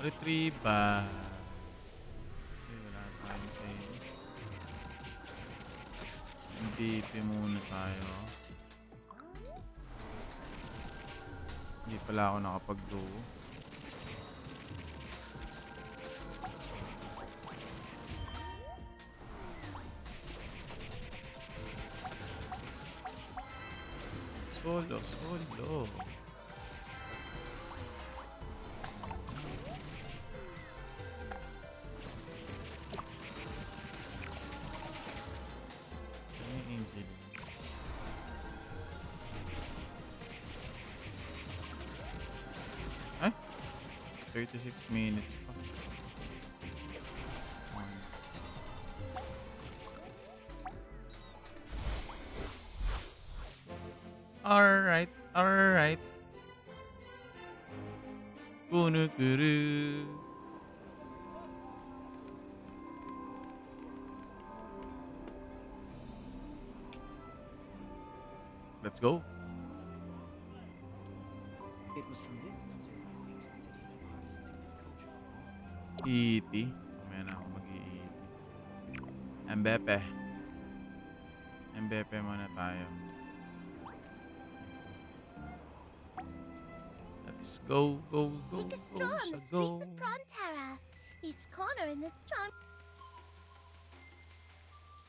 Retrieve. Okay, wala tayong save. MVP muna tayo. Hindi pala ako nakapag-do. Solo. Angel. Ay? 36 minutes pa. Alright. Kunukuru. Let's go. It was from this mysterious ancient city that our distinctive culture was born. E.T. Mamaya na ako mag-E.T. Mbepe muna tayo. Let's go. Take a stroll on the streets of Frontera. Each corner in this charm.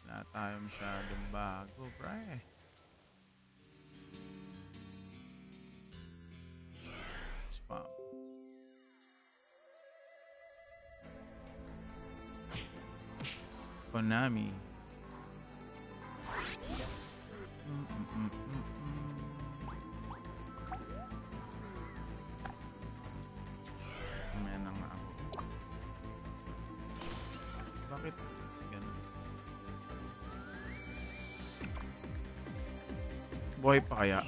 Wala tayo masyadong bago, bre. Spam. Konami. Mamaya na nga ako. Bakit? Ganun. Buhay pa kaya?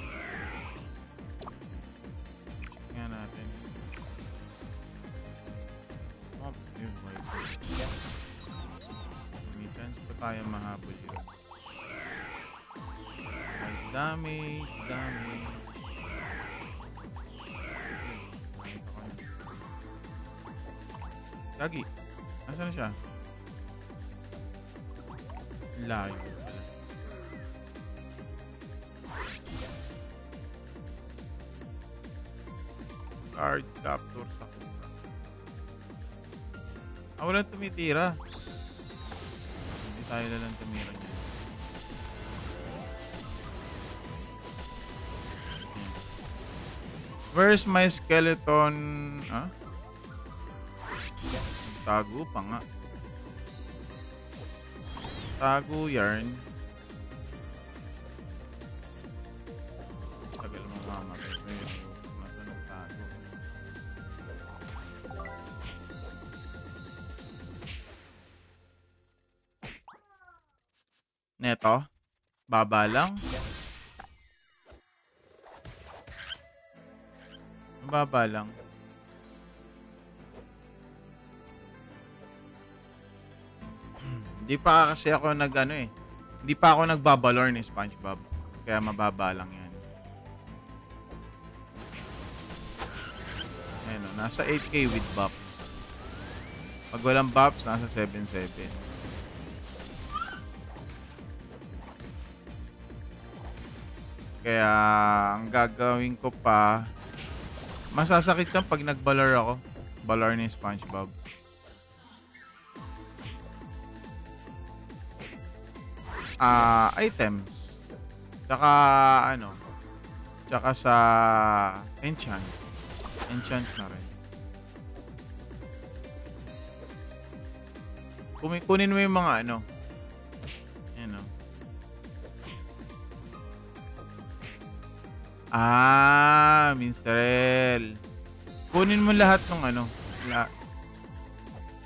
Tingnan natin. Oh, yun, buhay pa. May chance pa tayo mahabol yun. Damage. Gagi. Nasaan na siya? Layo pala. Guard capture sa kuka. Walang tumitira. Hindi tayo na lang tumira niya. Where's my skeleton? Ah? Tago pa nga. Tago yarn. Tagal mo mamatay ko yun. Nasaan ang tago? Neto? Baba lang? Baba lang. Hindi pa kasi ako Hindi pa ako nagbabalor ni SpongeBob. Kaya mababa lang yan. Ayan o, nasa 8K with buffs. Pag walang buffs, nasa 7.7. Kaya ang gagawin ko pa, masasakit lang pag nagbalor ako. Balor ni SpongeBob. Items. Tsaka tsaka sa enchant. Enchant na rin. Kunin mo yung mga Yan o. Minstrel. Kunin mo lahat ng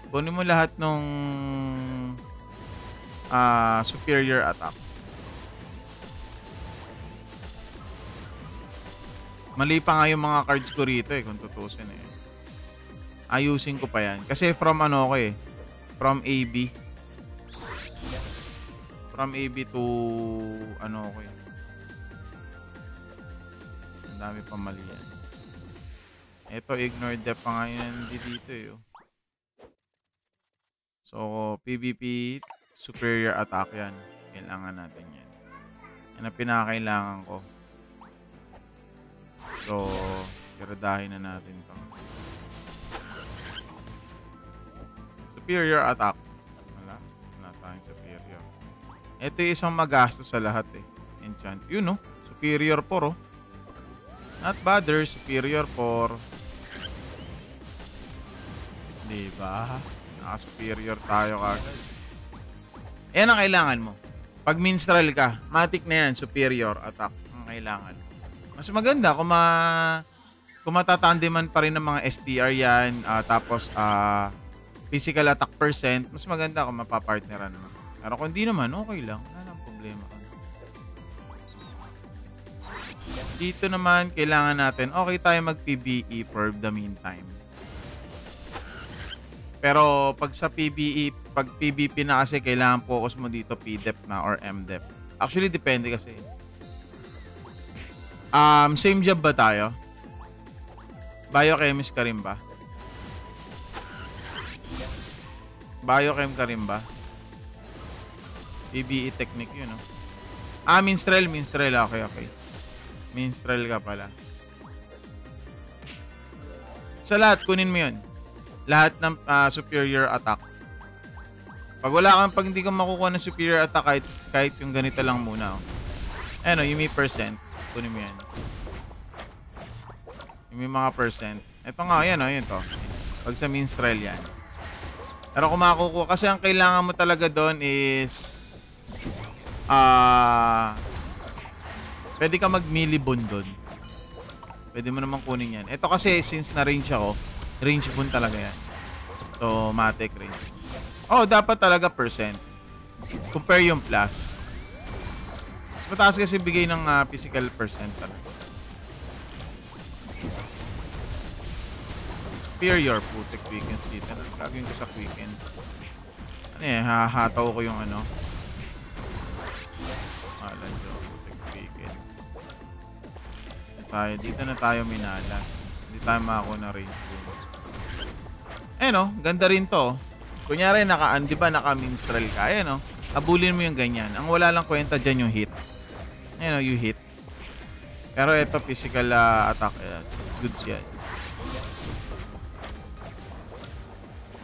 kunin mo lahat ng superior attack. Mali pa nga yung mga cards ko rito kung tutusin Ayusin ko pa yan. Kasi from from AB. From AB to Ang dami pa mali yan. Ito, ignore depth pa nga yun dito eh. Oh. So, PvP, superior attack yan. Kailangan natin yan. Yan ang pinakailangan ko. So, iradahin na natin to. Superior attack. Wala tayong superior. Ito yung isang magastos sa lahat eh. Enchant. Yun no? Superior 4 oh. Not bother. Superior 4. Diba? Naka-superior tayo kagad. Ayan ang kailangan mo. Pag minstrel ka, matik na yan. Superior attack ang kailangan. Mas maganda kung matatandeman pa rin ng mga STR yan. Tapos, physical attack percent. Mas maganda kung mapapartneran mo. Pero kung hindi naman, okay lang. Wala nang problema. Dito naman, kailangan natin, okay tayo mag-PvE for the meantime. Pero pag sa PvE, pag PvP na kasi, kailangan focus mo dito PDEP na or MDEP. Actually, depende kasi. Same job ba tayo? Biochemist ka rin ba? Biochem ka rin ba? PvE technique yun, no? Minstrel. Okay. Minstrel ka pala. Sa lahat, kunin mo yun. Lahat ng superior attack. Pag hindi ka makukuha ng superior attack, kahit yung ganito lang muna. Oh. Ano, yung may percent. Kunin mo yan. Yung may mga percent. Ito nga, yan o, yun to. Pag sa minstrel yan. Pero kung makukuha, kasi ang kailangan mo talaga doon is pwede ka mag-melee bond doon. Pwede mo naman kunin yan. Ito kasi, since na-range ako, range bond talaga yan. So, matic range. Oh, dapat talaga percent. Compare yung plus. Mas mataas kasi bigay ng physical percent talaga. Superior, putik, quicken seat. Gagawin ko sa quicken. Ano eh, hahataw ko yung ano. Alam nyo, putik, quicken. Dito na tayo minala. Hindi tayo makakuha na range boom. Eh no, ganda rin to. Kunyari, di ba naka-minstrel ka? Eh no, abulin mo yung ganyan. Ang wala lang kwenta dyan yung hit. Eh no, you hit. Pero ito, physical attack. Goods yan.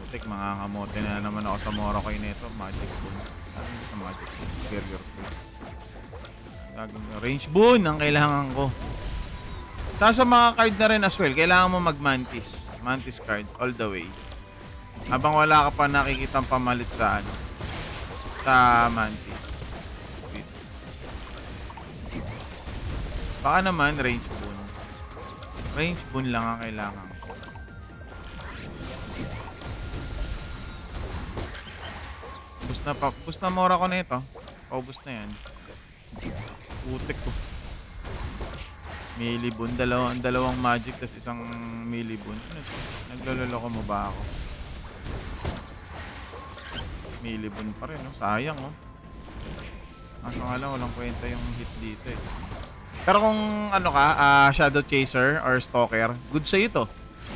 Putik, mangangamote na naman ako sa Morokoy nito. Magic boon. Magic boon. Superior boon. Range boon ang kailangan ko. Tapos sa mga card na rin as well, kailangan mo mag-mantis. Mantis card all the way. Habang wala ka pa nakikitang pamalit sa ano. Sa mantis. Baka naman range boon. Range boon lang ang kailangan ko. Boost na mora ko na ito. Paubos na yan. Putik ko. Melee boon. Dalawang magic tas isang melee boon. Nagloloko mo ba ako? Melee boon pa rin, no? Sayang, oh. Kaso nga lang, walang kwenta yung hit dito, eh. Pero kung ano ka, Shadow Chaser or Stalker, good sa'yo to.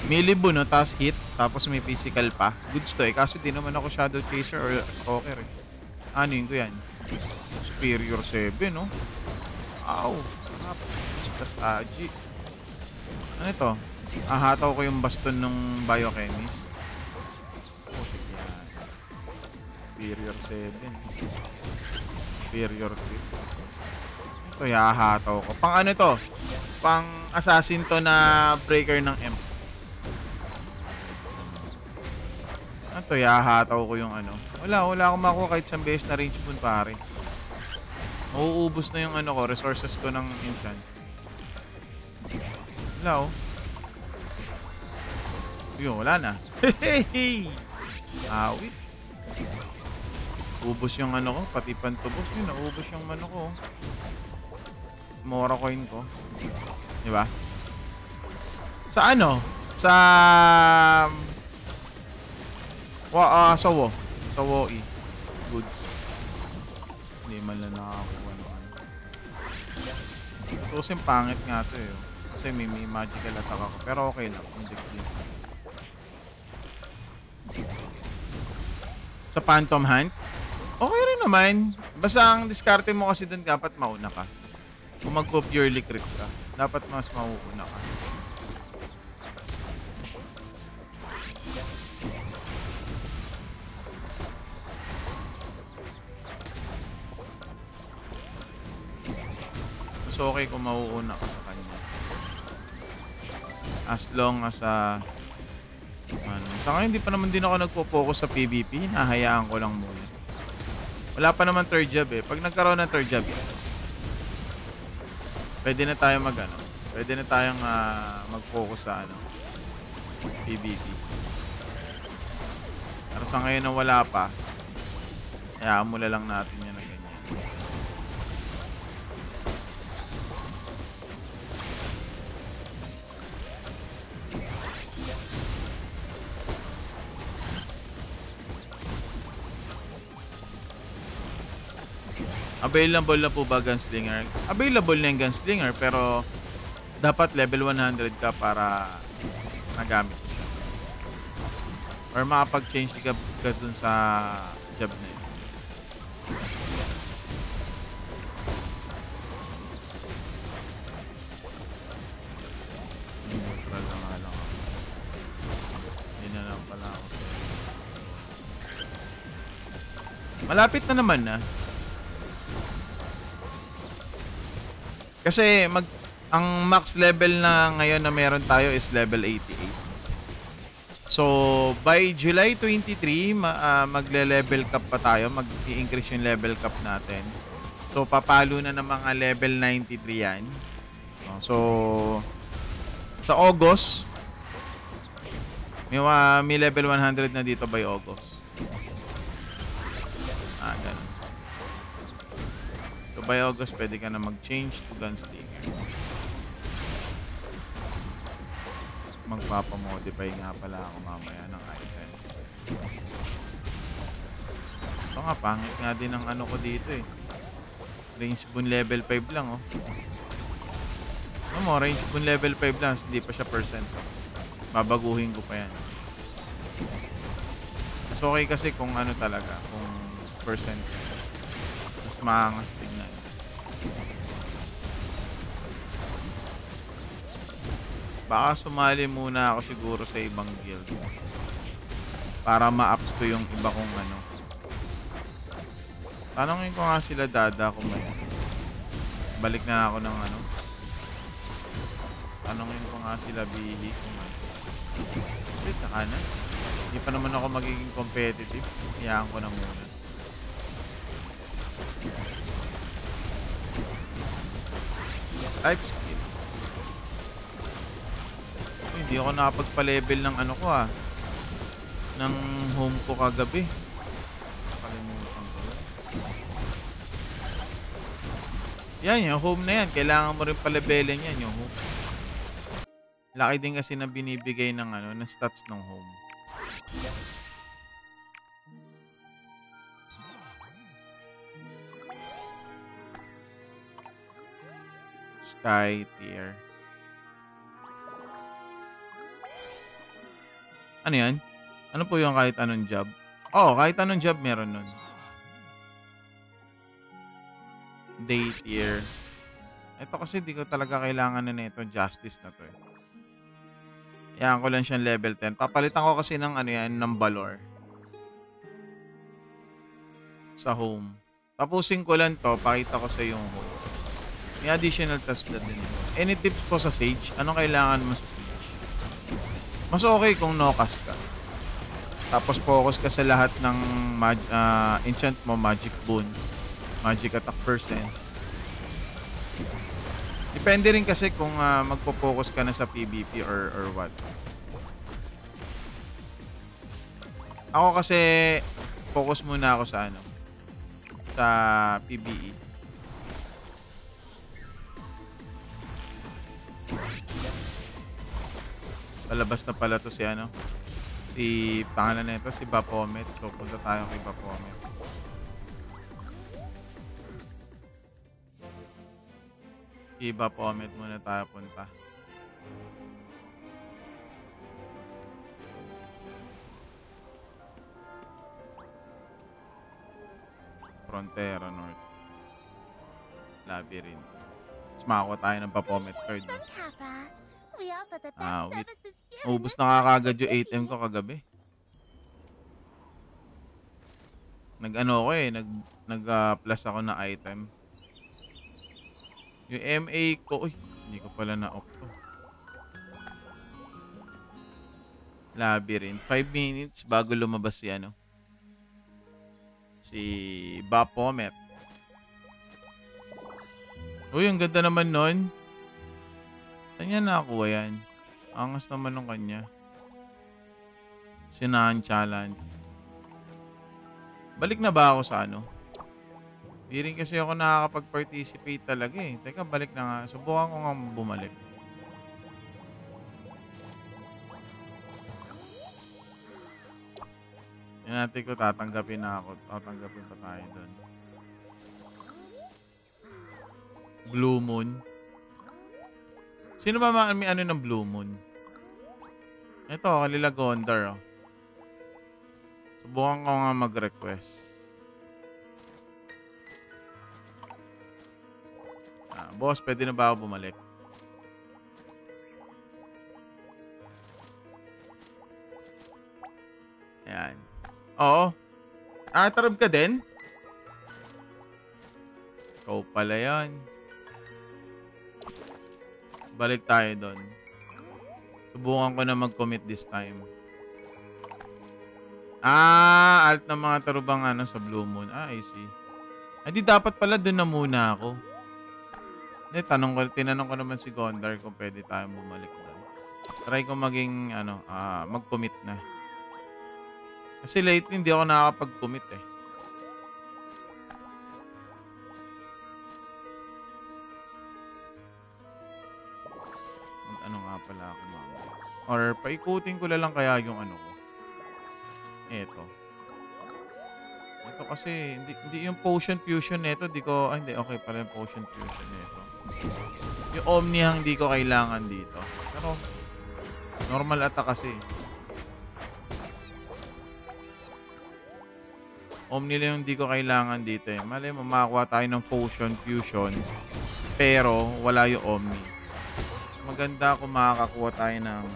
Melee boon, no? Tapos hit, tapos may physical pa. Goods to, eh. Kaso di naman ako Shadow Chaser or Stalker, eh. Ano yun ko yan? Superior 7, no? Ow! Sarap. Tapos Aji. Ano ito? Hataw ko yung baston ng Biochemist. Superior 7. Superior 3. Ito, hahataw ko. Pang ano to? Pang assassin to na breaker ng M. Ito, hahataw ko yung ano. Wala akong makuha kahit isang beses na range boon pare. Mauubos na yung ano ko, resources ko ng enchant. Wala, oh. Yun, wala na. Hehehe! Awit. Ubos yung ano ko, pati pantubos. Yun, naubos yung ano ko. Mora coin ko. Diba? Sa ano? Sa... Sawo. Sawo E. Goods. Hindi man lang nakakuha ng ano. Tusin pangit nga to eh. Kasi may magical attack ako. Pero okay lang. Hindi ko din. Sa Phantom Hunt, okay rin naman. Basta ang diskarte mo kasi dun dapat mauna ka. Kung magpo-purely crit ka, dapat mas mauuna ka. Mas okay kung mauuna ka sa kanya. As long as saka hindi pa naman din ako nagpo-focus sa PvP. Hinahayaan ko lang muna. Wala pa naman third job eh. Pag nagkaroon ng third job, pwede na tayo pwede na tayong mag-focus sa PvP. Pero sa ngayon na wala pa, hayaan mula lang natin yan na ganyan. Available na po ba Gunslinger? Available na yung Gunslinger pero dapat level 100 ka para magamit mo siya. Or makapag-change ka dun sa job na yun. Neutral na nga lang ako. Hindi na lang pala ako. Malapit na naman na. Kasi ang max level na ngayon na meron tayo is level 88. So, by July 23, magle-level cap pa tayo. Mag-i-increase yung level cap natin. So, papalo na ng mga level 93 yan. So, sa August, may level 100 na dito by August. Ganun. So, by August, pwede ka na mag-change to Gunslinger. Magpapamodify nga pala ako mamaya ng item. Ito nga, pangit nga din ang ko dito eh. Range boon level 5 lang oh. Ano mo, range boon level 5 lang, hindi pa siya percent. Babaguhin ko pa yan. Mas okay kasi kung talaga, kung percent. Mas maangas din na. Baka sumali muna ako siguro sa ibang guild para ma-ups ko yung iba kong Tanongin ko nga sila Dada kung may balik na ako ng Tanongin ko nga sila Bihi kung wait, na. Hindi pa naman ako magiging competitive. Iyaan ko na muna. Type skill. Hindi ako nakapagpa-level ng ng home ko kagabi. Kalimutan ko. Yan, yung home na yan. Kailangan mo rin pa-levelin yan, yung home. Laki din kasi na binibigay ng ng stats ng home. Sky tier. Ano yan? Ano po yung kahit anong job? Oo, kahit anong job meron nun. Day tier. Ito kasi di ko talaga kailangan na nito. Justice na to eh. Yan ko lang siyang level 10. Papalitan ko kasi ng ng Valor. Sa home. Tapusin ko lang to. Pakita ko sa yung home. May additional task na din. Any tips po sa Sage? Anong kailangan mo sa Sage? Mas okay kung no-cast ka. Tapos focus ka sa lahat ng enchant mo, magic boon, magic attack percent. Depende rin kasi kung magpo-focus ka na sa PvP or what. Ako kasi focus muna ako sa sa PvE. Palabas na pala to si si pangalan nito si Baphomet. So punta tayo kay Baphomet. Si Baphomet muna tayo punta. Frontera North. Labyrinth. Tapos makakuha tayo ng Papomet card. No? From Capra. We offer the best Wait. services here. Ubus na kagad yung item ko kagabi. Nag-ano ko nag-plus ako na item. Yung MA ko, uy, hindi ko pala na-off to. Labyrinth. 5 minutes bago lumabas si ano. Si Baphomet. Uy, ang ganda naman nun. Saan niya nakakuha yan? Angas naman nung kanya. Sinahan challenge. Balik na ba ako sa ano? Di rin kasi ako nakakapag-participate talaga eh. Teka, balik na nga. Subukan ko nga bumalik. Yan natin ko tatanggapin na ako. Tatanggapin pa tayo doon. Blue Moon. Sino ba may ano ng Blue Moon? Ito, Kalila Gondar. Oh. Subukan ko nga mag-request. Boss, pwede na ba ako bumalik? Ayan. Oo. Tarab ka din? Ikaw pala yan. Balik tayo doon. Subukan ko na mag-commit this time. Alt ng mga tarubang ano sa Blue Moon. I see. Hindi dapat pala doon na muna ako. Tinanong ko naman si Gondar kung pwede tayong bumalik doon. Try ko maging mag-commit na. Kasi lately hindi ako nakakapag-commit eh. Mag-ano nga pala ako mamaya. Or paikutin ko lang kaya yung ano ko. Ito kasi hindi yung potion fusion nito, hindi okay pala yung potion fusion nito. Yung Omni hindi ko kailangan dito. Pero normal attack kasi. Omni lang yung hindi ko kailangan dito eh. Malay mo makakuha tayo ng potion fusion pero wala yung Omni. So, maganda kung makakakuha tayo ng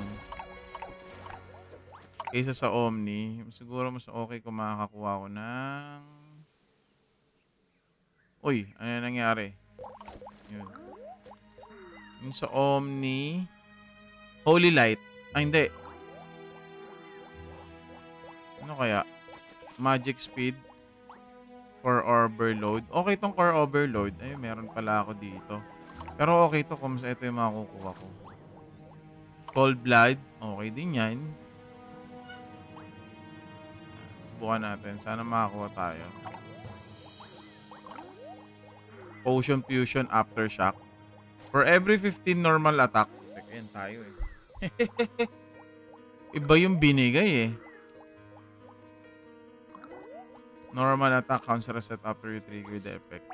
kaysa sa Omni, siguro mas okay kung makakakuha ko ng... Uy, ano nangyari? Yun. Yung sa Omni... Holy Light. Hindi. Ano kaya? Magic Speed. Core Overload. Okay tong Core Overload. Ay, meron pala ako dito. Pero okay to kung sa ito yung makukuha ko. Cold Blood. Okay din yan. Subukan natin. Sana makakuha tayo. Potion Fusion Aftershock. For every 15 normal attack. Teka, tayo eh. Iba yung binigay eh. Normal attack counts reset after you trigger the effect.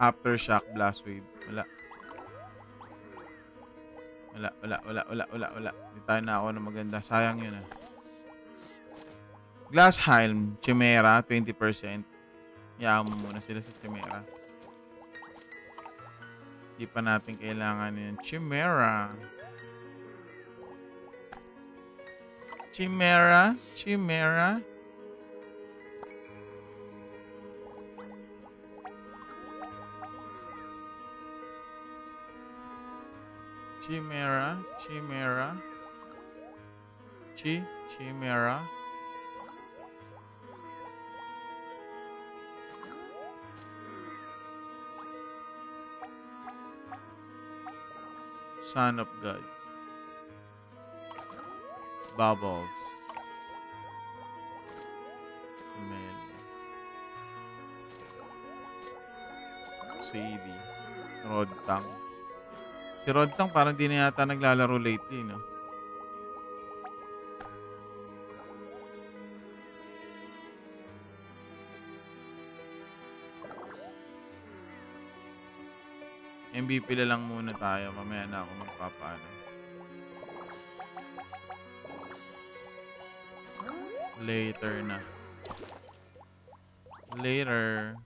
Aftershock Blast Wave. Wala. Hindi tayo na ako na maganda. Sayang yun ah. Glass Helm, Chimera, 20%. Hayaan mo muna sila sa Chimera. Hindi pa natin kailangan yun. Chimera. Chimera. Chimera. Chimera. Chimera. Chimera. Son of God. Bubbles. Smell. Sadie. Rodtang. Si Rodtang parang di na yata naglalaro lately, no? MVP na lang muna tayo. Mamaya na ako magpapaano. Later na. Later.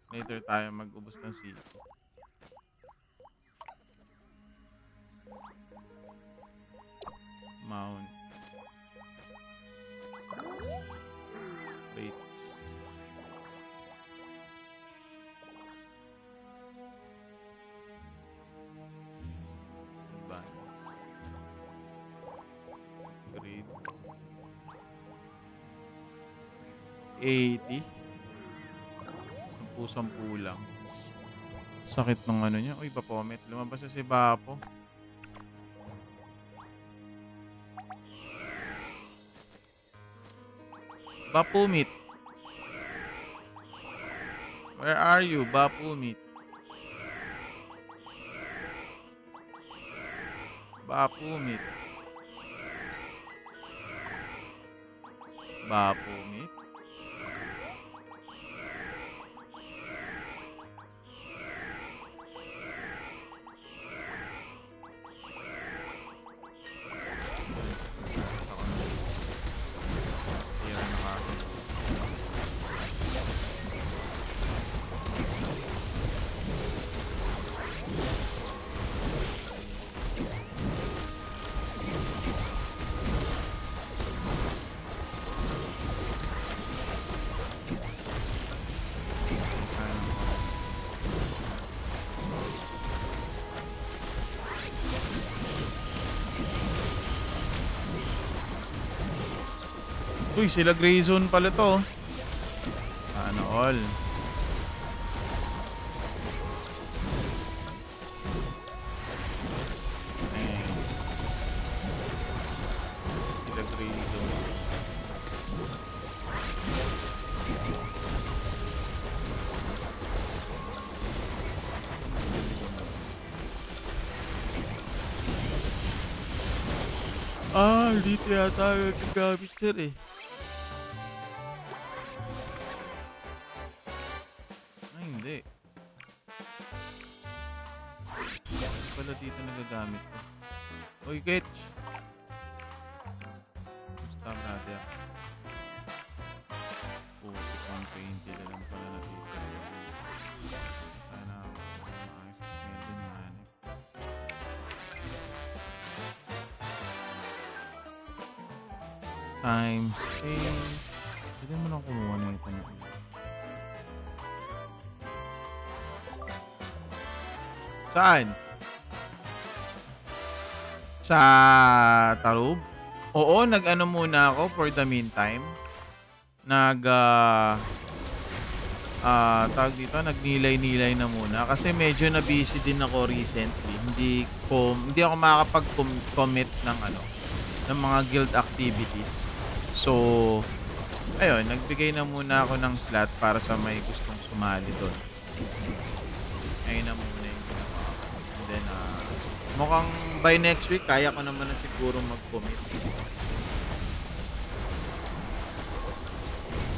Later tayo mag-ubos ng city. Mount. Rates. Ban. Grade. 80. 10 lang. Sakit ng ano niya. Uy, Baphomet. Lumabas na si Bapo. Bapumit. Where are you, Bapumit? Bapumit. Bapumit. Ayan, nakakita. Uy, sila Grayzone pala to. Ano all? Eh. Sila Grayzone. Dito yata gagamit sir eh. Hindi. Pala dito nagagamit ko. Uy, Ketch! Basta, brother. Oh, 120 na lang pala na dito. Sana ako. Meron yan eh. Times 8. Pwede mo lang kumuha na ito na. Saan? Sa Tarub? Oo, nag-ano muna ako for the meantime. Tawag dito, nagnilay-nilay na muna. Kasi medyo na-busy din ako recently. Hindi ako makakapag-commit ng ng mga guild activities. So, ayun, nagbigay na muna ako ng slot para sa may gustong sumali doon. Ayun na muna yung ginawa ko. And then, mukhang by next week, kaya ko naman na siguro mag-commit.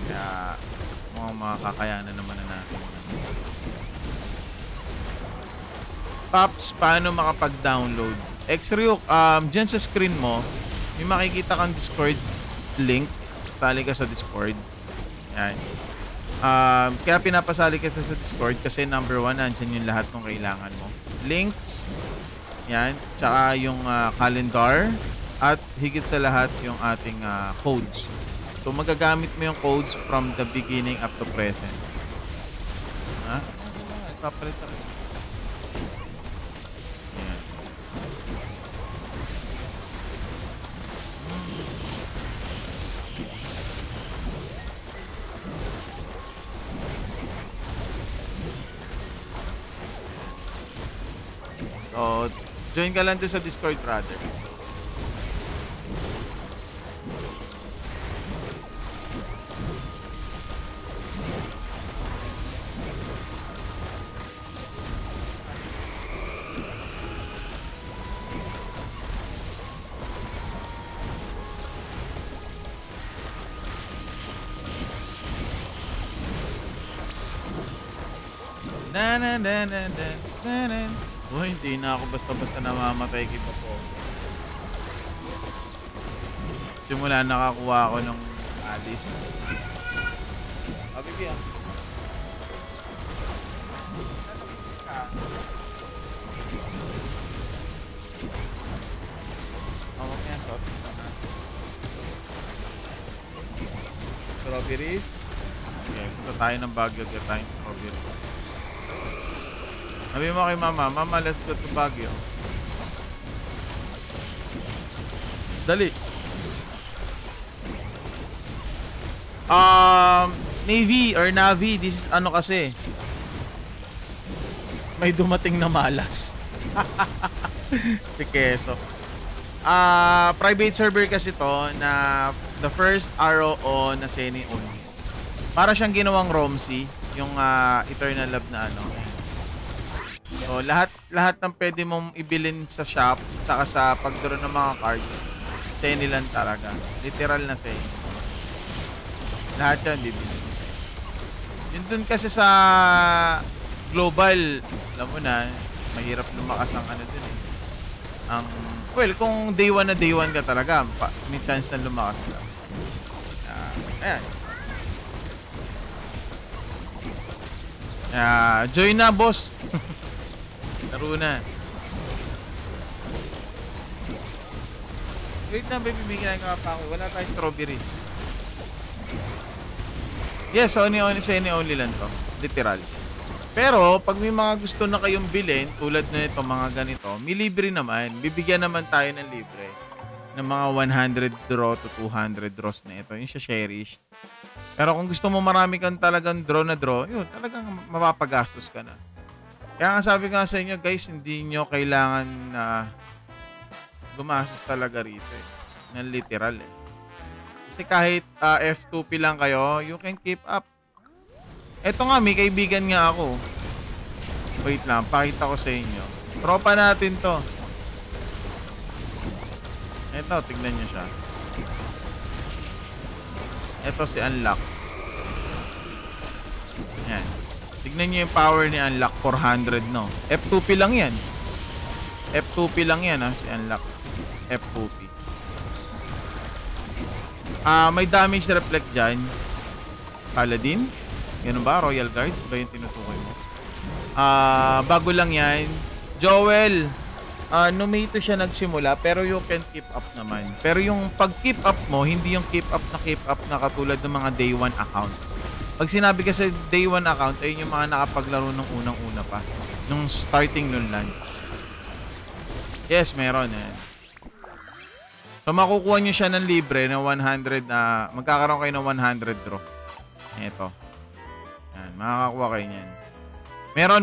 Kaya, mukhang makakayanan naman na natin. Pops, paano makapag-download? Xryuk, dyan sa screen mo, may makikita kang Discord link. Sali ka sa Discord. Yan. Kaya pinapasali ka sa Discord kasi number 1, nandyan yung lahat ng kailangan mo. Links. Yan. Tsaka yung calendar. At higit sa lahat yung ating codes. So magagamit mo yung codes from the beginning up to present. Ha? Ipapalit ako. Yan. So, join ka lang doon sa Discord, brother. Oh, hindi na ako basta-basta namamatay kay Bapo. Simula nakakuha ako ng Alice. Okay, Hawak niya, shot. Strawberries. Okay, punta tayo ng Baguio. Get tayong strawberries. Sabi mo kay mama, mama, let's go to Baguio. Dali. Navy or Navi, this is ano kasi. May dumating na malas. Si Keso. Private server kasi to na the first ROO na Seni on. Para siyang ginawang ROMC, yung Eternal Love na ano. So, lahat ng pwede mong ibilin sa shop saka sa pagduro ng mga cards, Seni lang talaga. Literal na Seni. Lahat yan bibili. Yun dun kasi sa global, alam mo na, mahirap lumakas ang ano dun eh. Well, kung day 1 na day 1 ka talaga, may chance na lumakas ka. Ayan. Join na, boss. Laro na. Wait na, baby, bigyan ka pa ako. Wala tayong strawberries. Yes, Seni only lang to. Literal. Pero, pag may mga gusto na kayong bilhin, tulad na ito, mga ganito, may libre naman. Bibigyan naman tayo ng libre. Ng mga 100 draw to 200 draws na ito. Yung siya cherish. Pero kung gusto mo marami kang talagang draw na draw, yun, talagang mapapagastos ka na. Kaya nga sabi ko nga sa inyo, guys, hindi nyo kailangan na gumastos talaga rito eh. Ng literal eh. Kasi kahit F2P lang kayo, you can keep up. Eto nga, may kaibigan nga ako. Wait lang, pakita ko sa inyo. Tropa natin to. Eto, tignan nyo siya. Eto si Unlock. Yan. Tignan nyo yung power ni Unlock, 400 no. F2P lang yan. F2P lang yan ha, si Unlock. F2P. May damage reflect dyan. Paladin. Ganun ba? Royal Guard? Ba yung tinutukoy mo? Bago lang yan. Joel. Numato siya nagsimula pero you can keep up naman. Pero yung pag-keep up mo, hindi yung keep up na katulad ng mga day 1 accounts. Pag sinabi kasi day 1 account, ayun yung mga nakapaglaro ng unang-una pa. Nung starting nung launch. Yes, meron eh. So makukuha nyo siya ng libre na 100 na magkakaroon kayo ng 100 draw. Ito. Yan, makakakuha kayo niyan.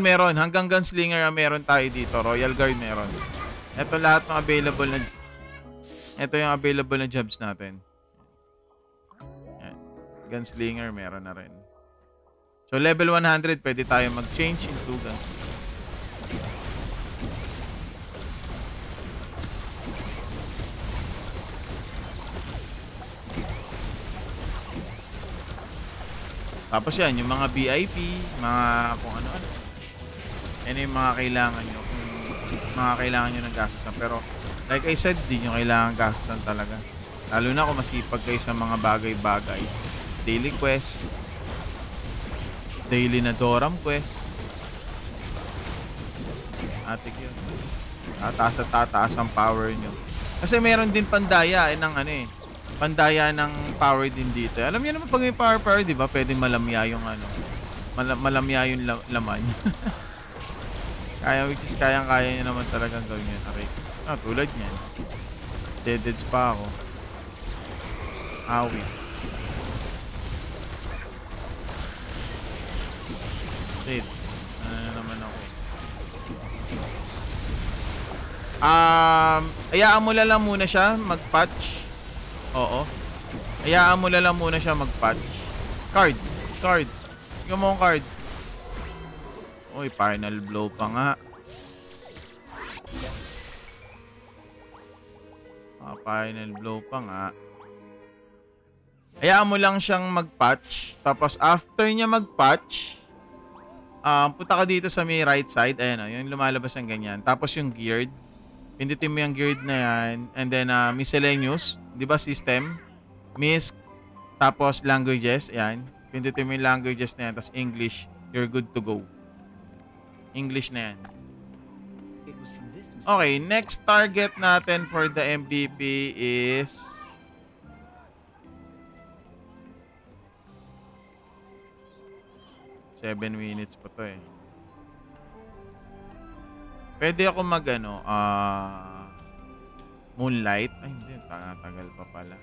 Meron. Hanggang Gunslinger meron tayo dito. Royal Guard meron. Ito lahat ng available na... Ito yung available na jobs natin. Yan. Gunslinger meron na rin. So level 100, pwede tayo mag-change into Gunslinger. Tapos yan, yung mga VIP, mga kung ano-ano. Yan yung mga kailangan nyo. Mga kailangan nyo ng gastusan. Pero, like I said, di nyo kailangan gastusan talaga. Lalo na kung masipag kayo sa mga bagay-bagay. Daily quest. Daily na Doram quest. Atik yun. Tataas ang power nyo. Kasi meron din pandaya ng ano eh. Pandaya ng power din dito. Alam niyo naman pag may power, di ba? Pwedeng malamya yung ano. Malamya yung laman. Which is kayang-kaya niya naman talagang gawin yun. Okay. Tulad niyan. Dead pa ako. Awi. Dead. Ano naman ako. Hayaan mo lang muna siya mag-patch. Oo. Hayaan mo lang muna siya mag-patch. Card. Tingnan mo ang card. Uy, final blow pa nga. Final blow pa nga. Hayaan mo lang siyang mag-patch. Tapos after niya mag-patch, punta ka dito sa may right side. Ayan o, yung lumalabas ng ganyan. Tapos yung geared. Pindutin mo yung geared na yan. And then miscellaneous. Di ba system? MISC. Tapos languages. Ayan. Pindutin mo yung languages na yan. Tapos English. You're good to go. English na yan. It was from this mysterious Okay, next target natin for the MVP is... Seven minutes pa to eh. Pwede ako mag ano, Moonlight. Ay hindi, tagal pa pala.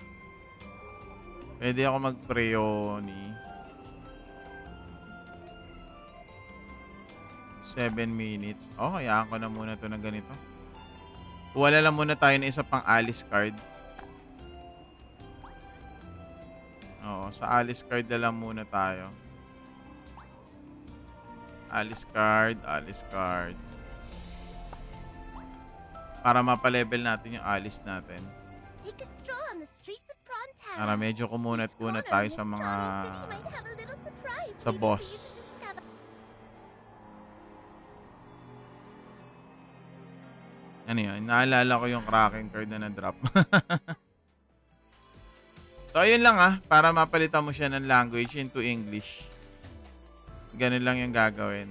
Pwede ako mag Preoni. 7 minutes. Oh, hayaan ko na muna to na ganito. Wala lang muna tayo ng isa pang Alice card. Oo, sa Alice card na lang muna tayo. Alice card, Alice card. Para mapa-level natin yung Alice natin. Take a stroll on the streets of Prontara. Para medyo kumunat-kunat tayo sa mga... sa boss. Ano yun? Naalala ko yung Kraken card na na-drop. So, ayun lang para mapalitan mo siya ng language into English. Ganun lang yung gagawin.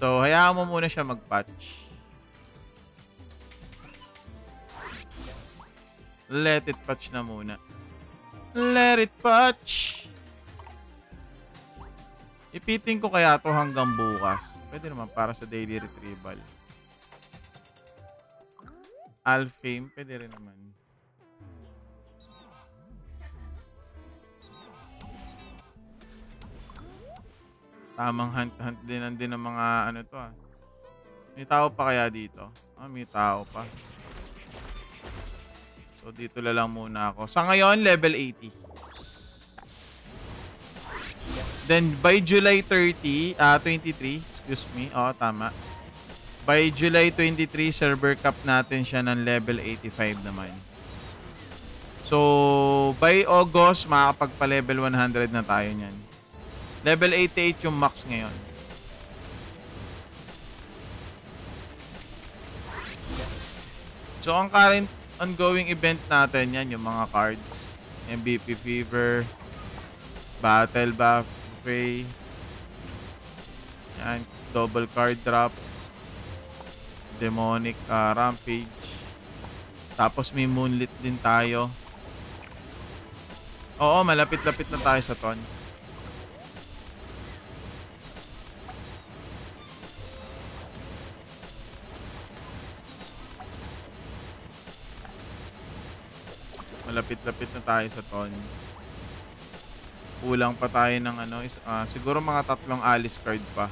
So, hayaan mo muna siya mag-patch. Let it patch na muna. Let it patch! Ipitin ko kaya to hanggang bukas. Pwede naman para sa daily retrieval. Alfame, pwede rin naman. Tamang hunt din ng mga ano to May tao pa kaya dito? May tao pa. So dito lang muna ako. Sa ngayon, level 80. Then by July 23, excuse me. Tama. By July 23, server cap natin siya ng level 85 naman. So, by August, makakapagpa-level 100 na tayo niyan. Level 88 yung max ngayon. So, ang current ongoing event natin yan, yung mga cards. MVP Fever, Battle Buffet, yan, double card drop, Demonic Rampage. Tapos may Moonlit din tayo. Oo, malapit-lapit na tayo sa ton. Malapit-lapit na tayo sa ton. Kulang pa tayo ng siguro mga 3 Alice card pa.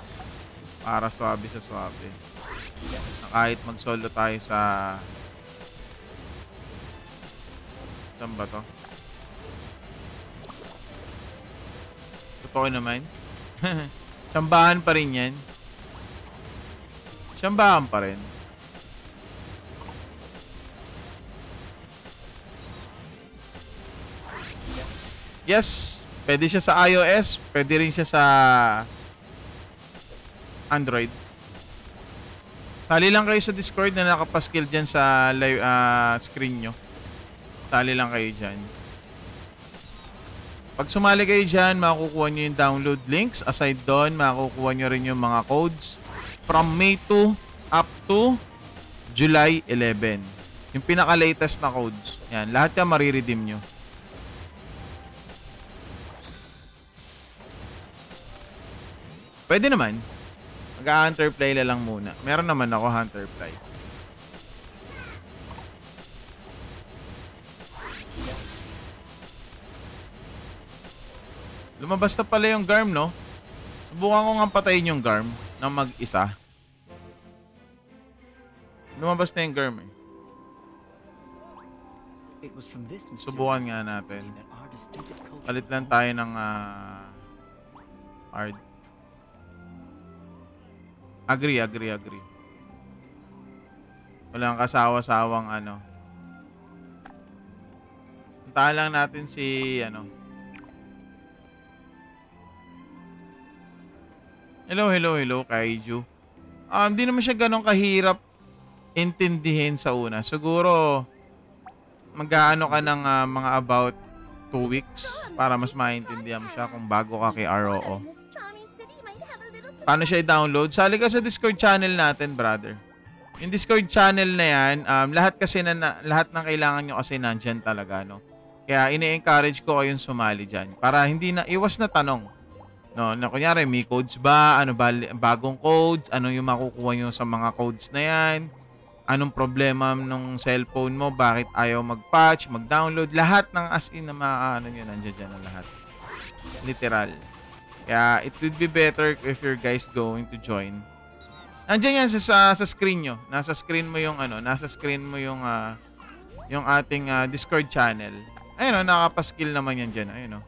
Para swabe sa swabe. Na kahit mag-solo tayo sa... Saan ba to? Totoo naman. Sambahan pa rin yan. Sambahan pa rin. Yes, pwede siya sa iOS, pwede rin siya sa Android. Sali lang kayo sa Discord na nakapaskill dyan sa live, screen nyo. Sali lang kayo dyan. Pag sumali kayo dyan, makukuha nyo yung download links. Aside doon, makukuha nyo rin yung mga codes from May 2 up to July 11. Yung pinaka-latest na codes. Yan, lahat yan mariredeem nyo. Pwede naman. Mag-hunterfly na lang muna. Meron naman ako hunterfly. Lumabas na pala yung Garm, no? Subukan ko nga patayin yung Garm ng mag-isa. Lumabas na yung Garm eh. Subukan nga natin. Palit lang tayo ng hard. Agree. Walang kasawa-sawang Puntahan lang natin si Hello, Kaiju. Hindi naman siya ganun kahirap intindihin sa una. Siguro, mag-aano ka ng mga about 2 weeks para mas maintindihan mo siya kung bago ka kay ROO. Paano siya i-download? Sali ka sa Discord channel natin, brother. Yung Discord channel na yan, lahat kasi lahat ng kailangan nyo kasi nandyan talaga, no? Kaya ini-encourage ko kayong sumali dyan para hindi na iwas na tanong. No, na kunyari, may codes ba? Ano ba bagong codes? Ano yung makukuha nyo sa mga codes na yan? Anong problema ng cellphone mo? Bakit ayaw mag-patch, mag-download? Lahat ng as in na ano nyo, nandiyan dyan ang lahat. Literal. Kaya it would be better if you're guys going to join. Nandiyan yan sa screen nyo. Nasa screen mo yung nasa screen mo yung ating Discord channel. Ayun nakapaskill naman yan dyan. Ayun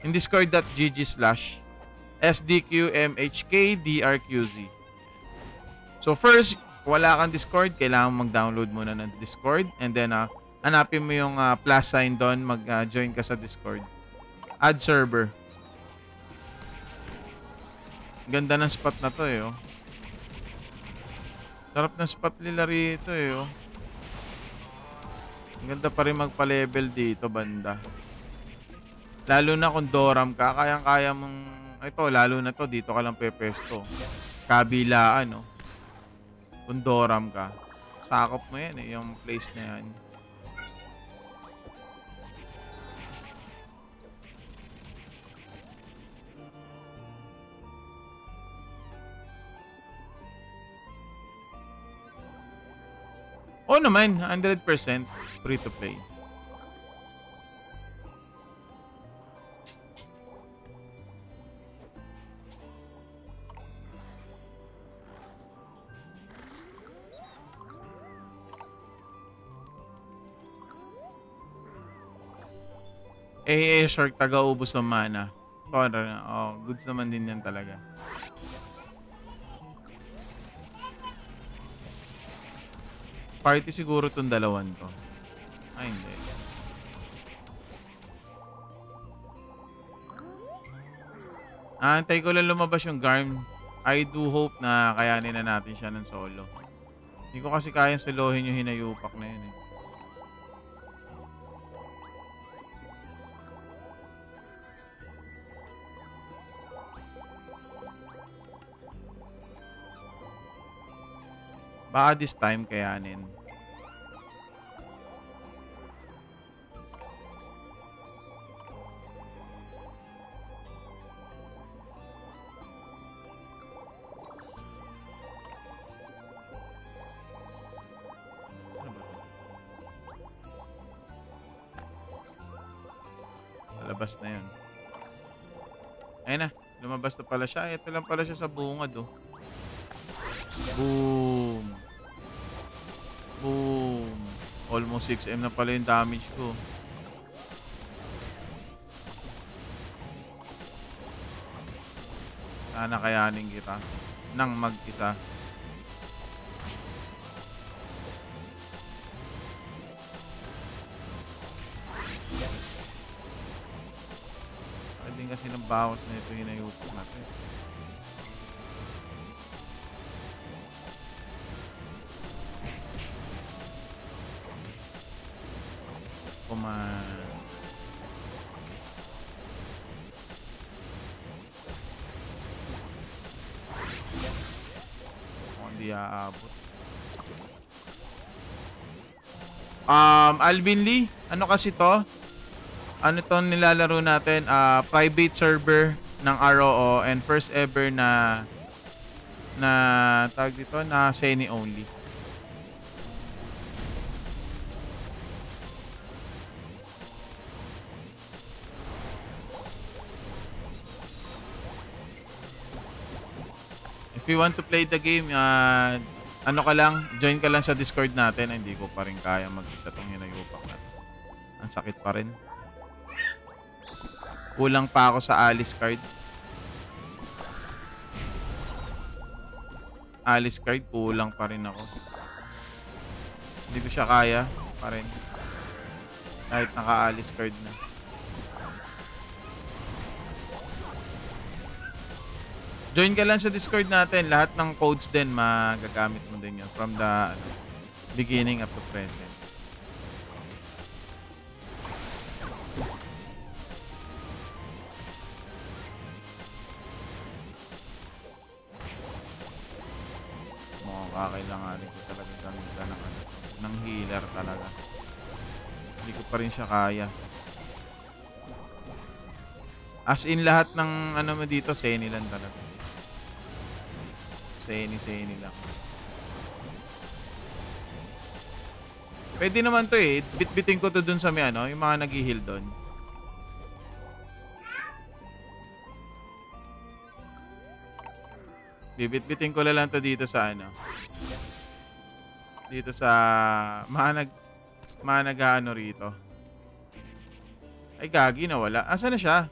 in discord.gg/sdqmhkdrqz. So first, wala kang Discord, kailangan mag-download muna ng Discord and then hanapin mo yung plus sign doon, mag-join ka sa Discord. Add server. Ganda ng spot na to Sarap ng spot nila rito Ganda pa rin magpa-level dito banda. Lalo na kung Doram ka, kayang-kaya mong ito, lalo na to dito ka lang pepesto. Kabilaan Kung Doram ka, sakop mo yan yung place na yan. Oo naman, 100% free to play. Shark taga-ubos ng mana. Goods naman din yan talaga. Party siguro tong dalawan to. Ay, hindi. Antay ko lang lumabas yung Garm. I do hope na kayanin na natin siya ng solo. Hindi ko kasi kayang solohin yung hinayupak na yun Baka this time kayanin. Labas na yun. Ayun na. Lumabas na pala siya. Ito lang pala siya sa bungad Boom. Boom. Almost 6M na pala yung damage ko. Sana kayanin kita nang mag-isa. Pwede kasi ng bawas na ito hinayupo natin. Hindi aabot. Alvin Lee, ano kasi to? Ano to nilalaro natin? Private server ng ROO and first ever na tag dito na Seni only. If you want to play the game, ano ka lang, join ka lang sa Discord natin. Hindi ko pa rin kaya mag-isa tong hinayupak natin. Ang sakit pa rin. Kulang pa ako sa Alice card. Alice card, kulang pa rin ako. Hindi ko siya kaya pa rin. Kahit naka-Alice card na. Join ka lang sa Discord natin. Lahat ng codes din magagamit mo din yun from the beginning up to present. kakailanganin ko talaga gamitan ng, ano, ng healer talaga. Hindi ko pa rin siya kaya. As in lahat ng ano mo dito, Seni lang talaga. Seni lang. Pwede naman to eh. Bit-bitin ko to dun sa may ano, yung mga nag-heal dun. Bibit-bitin ko lang to dito sa ano. Dito sa mga nag-ano rito. Ay gagi, nawala. Asa na siya?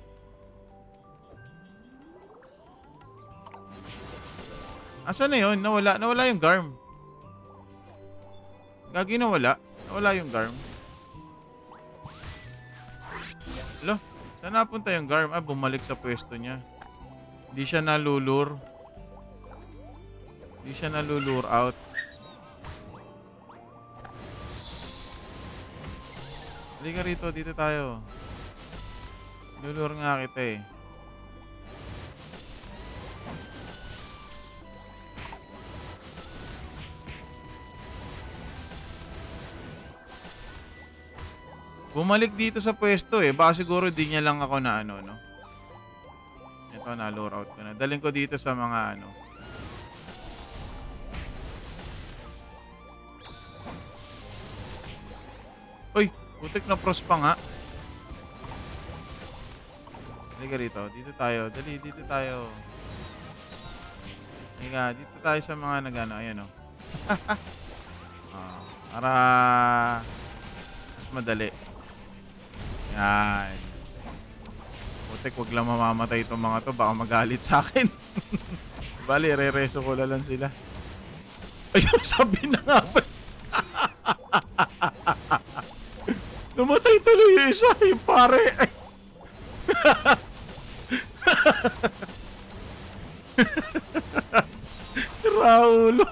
Asa na yun? Nawala yung Garm. Gagi, nawala yung Garm. Alo, saan napunta yung Garm? Ah, bumalik sa pwesto niya. Hindi siya nalulur out. Halika rito, dito tayo. Lulur nga kita eh. Bumalik dito sa pwesto eh. Baka siguro di niya lang ako na ano, no? Ito, na-lure out ko na. Daling ko dito sa mga ano. Uy! Putik na pros pa nga. Halika rito. Dito tayo. Dali, dito tayo. Halika, dito tayo sa mga nag-ano. Ayan o. Para mas madali. Yan. Putik, wag lang mamamatay itong mga to. Baka magalit sa akin. Bali, re-reso ko lang sila. Ayun, sabi na nga ba? Namatay tuloy yung isa, yung pare. Raulo.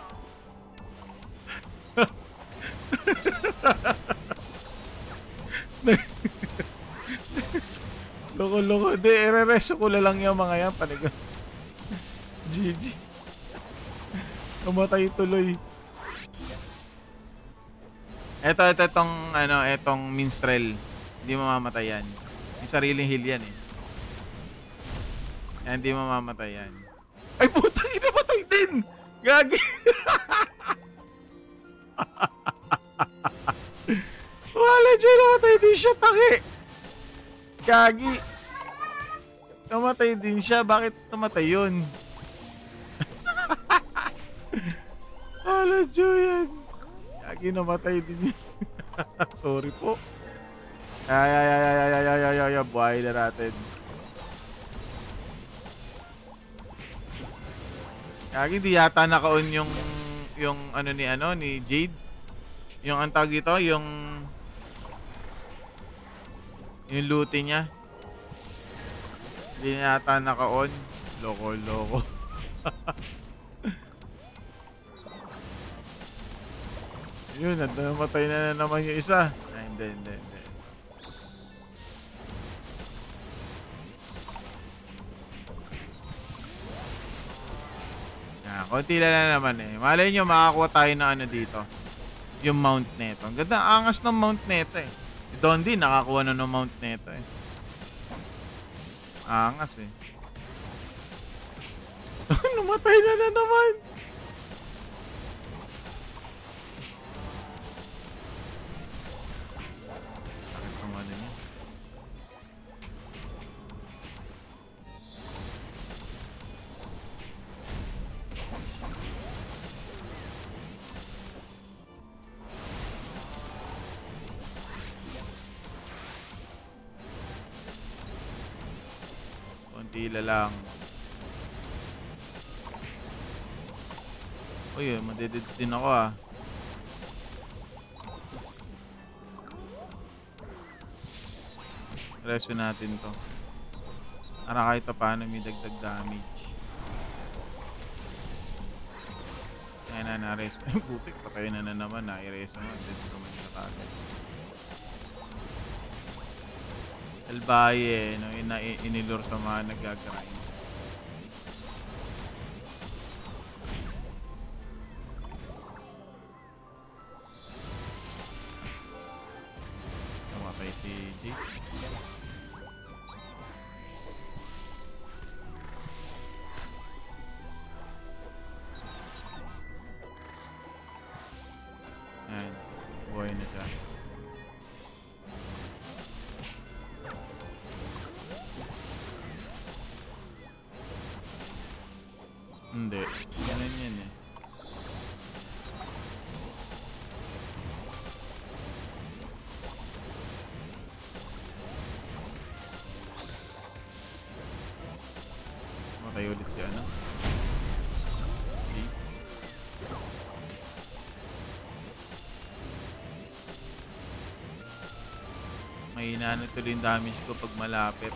Loko-loko. Di, ere-reso ko lang yung mga yan. Paniga. GG. Namatay tuloy. Etong minstrel. Hindi mamamatay yan. Yung sariling heal yan eh. Yan, hindi mamamatay yan. Ay, putang ina, patay din! Gagi! Wala dyan, namatay din siya, taki! Gagi! Namatay din siya, bakit namatay yun? Wala dyan yan. Gagi, namatay din yun. Sorry po. Ay, buhay na natin. Gagi, di yata naka-on yung ano ni Jade. Yung antag ito, yung looting niya. Hindi na yata naka-on. Loko. Yun, namatay na naman yung isa. Ay, hindi. Konti lang naman eh. Malay nyo, makakuha tayo ng ano dito. Yung mount neto. Ang ganda, angas ng mount neto eh. Si Dondi, nakakuha na ng mount neto eh. Angas eh. Namatay na naman. Sakit naman din yun. Tila lang. Uy, madededs din ako ah. Reso natin to. Para kahit paano may dagdag damage. Ayan na, reso. Butik, patay na naman. Na-reso na. Dead naman siya kagad. Elbaye, no, inilor sa mga nagagrind. See? Ayan. Buhay na siya. Hindi. Ganun yan eh. Matay ulit si ano. Okay. Mahina na tuloy yung damage ko pag malapit.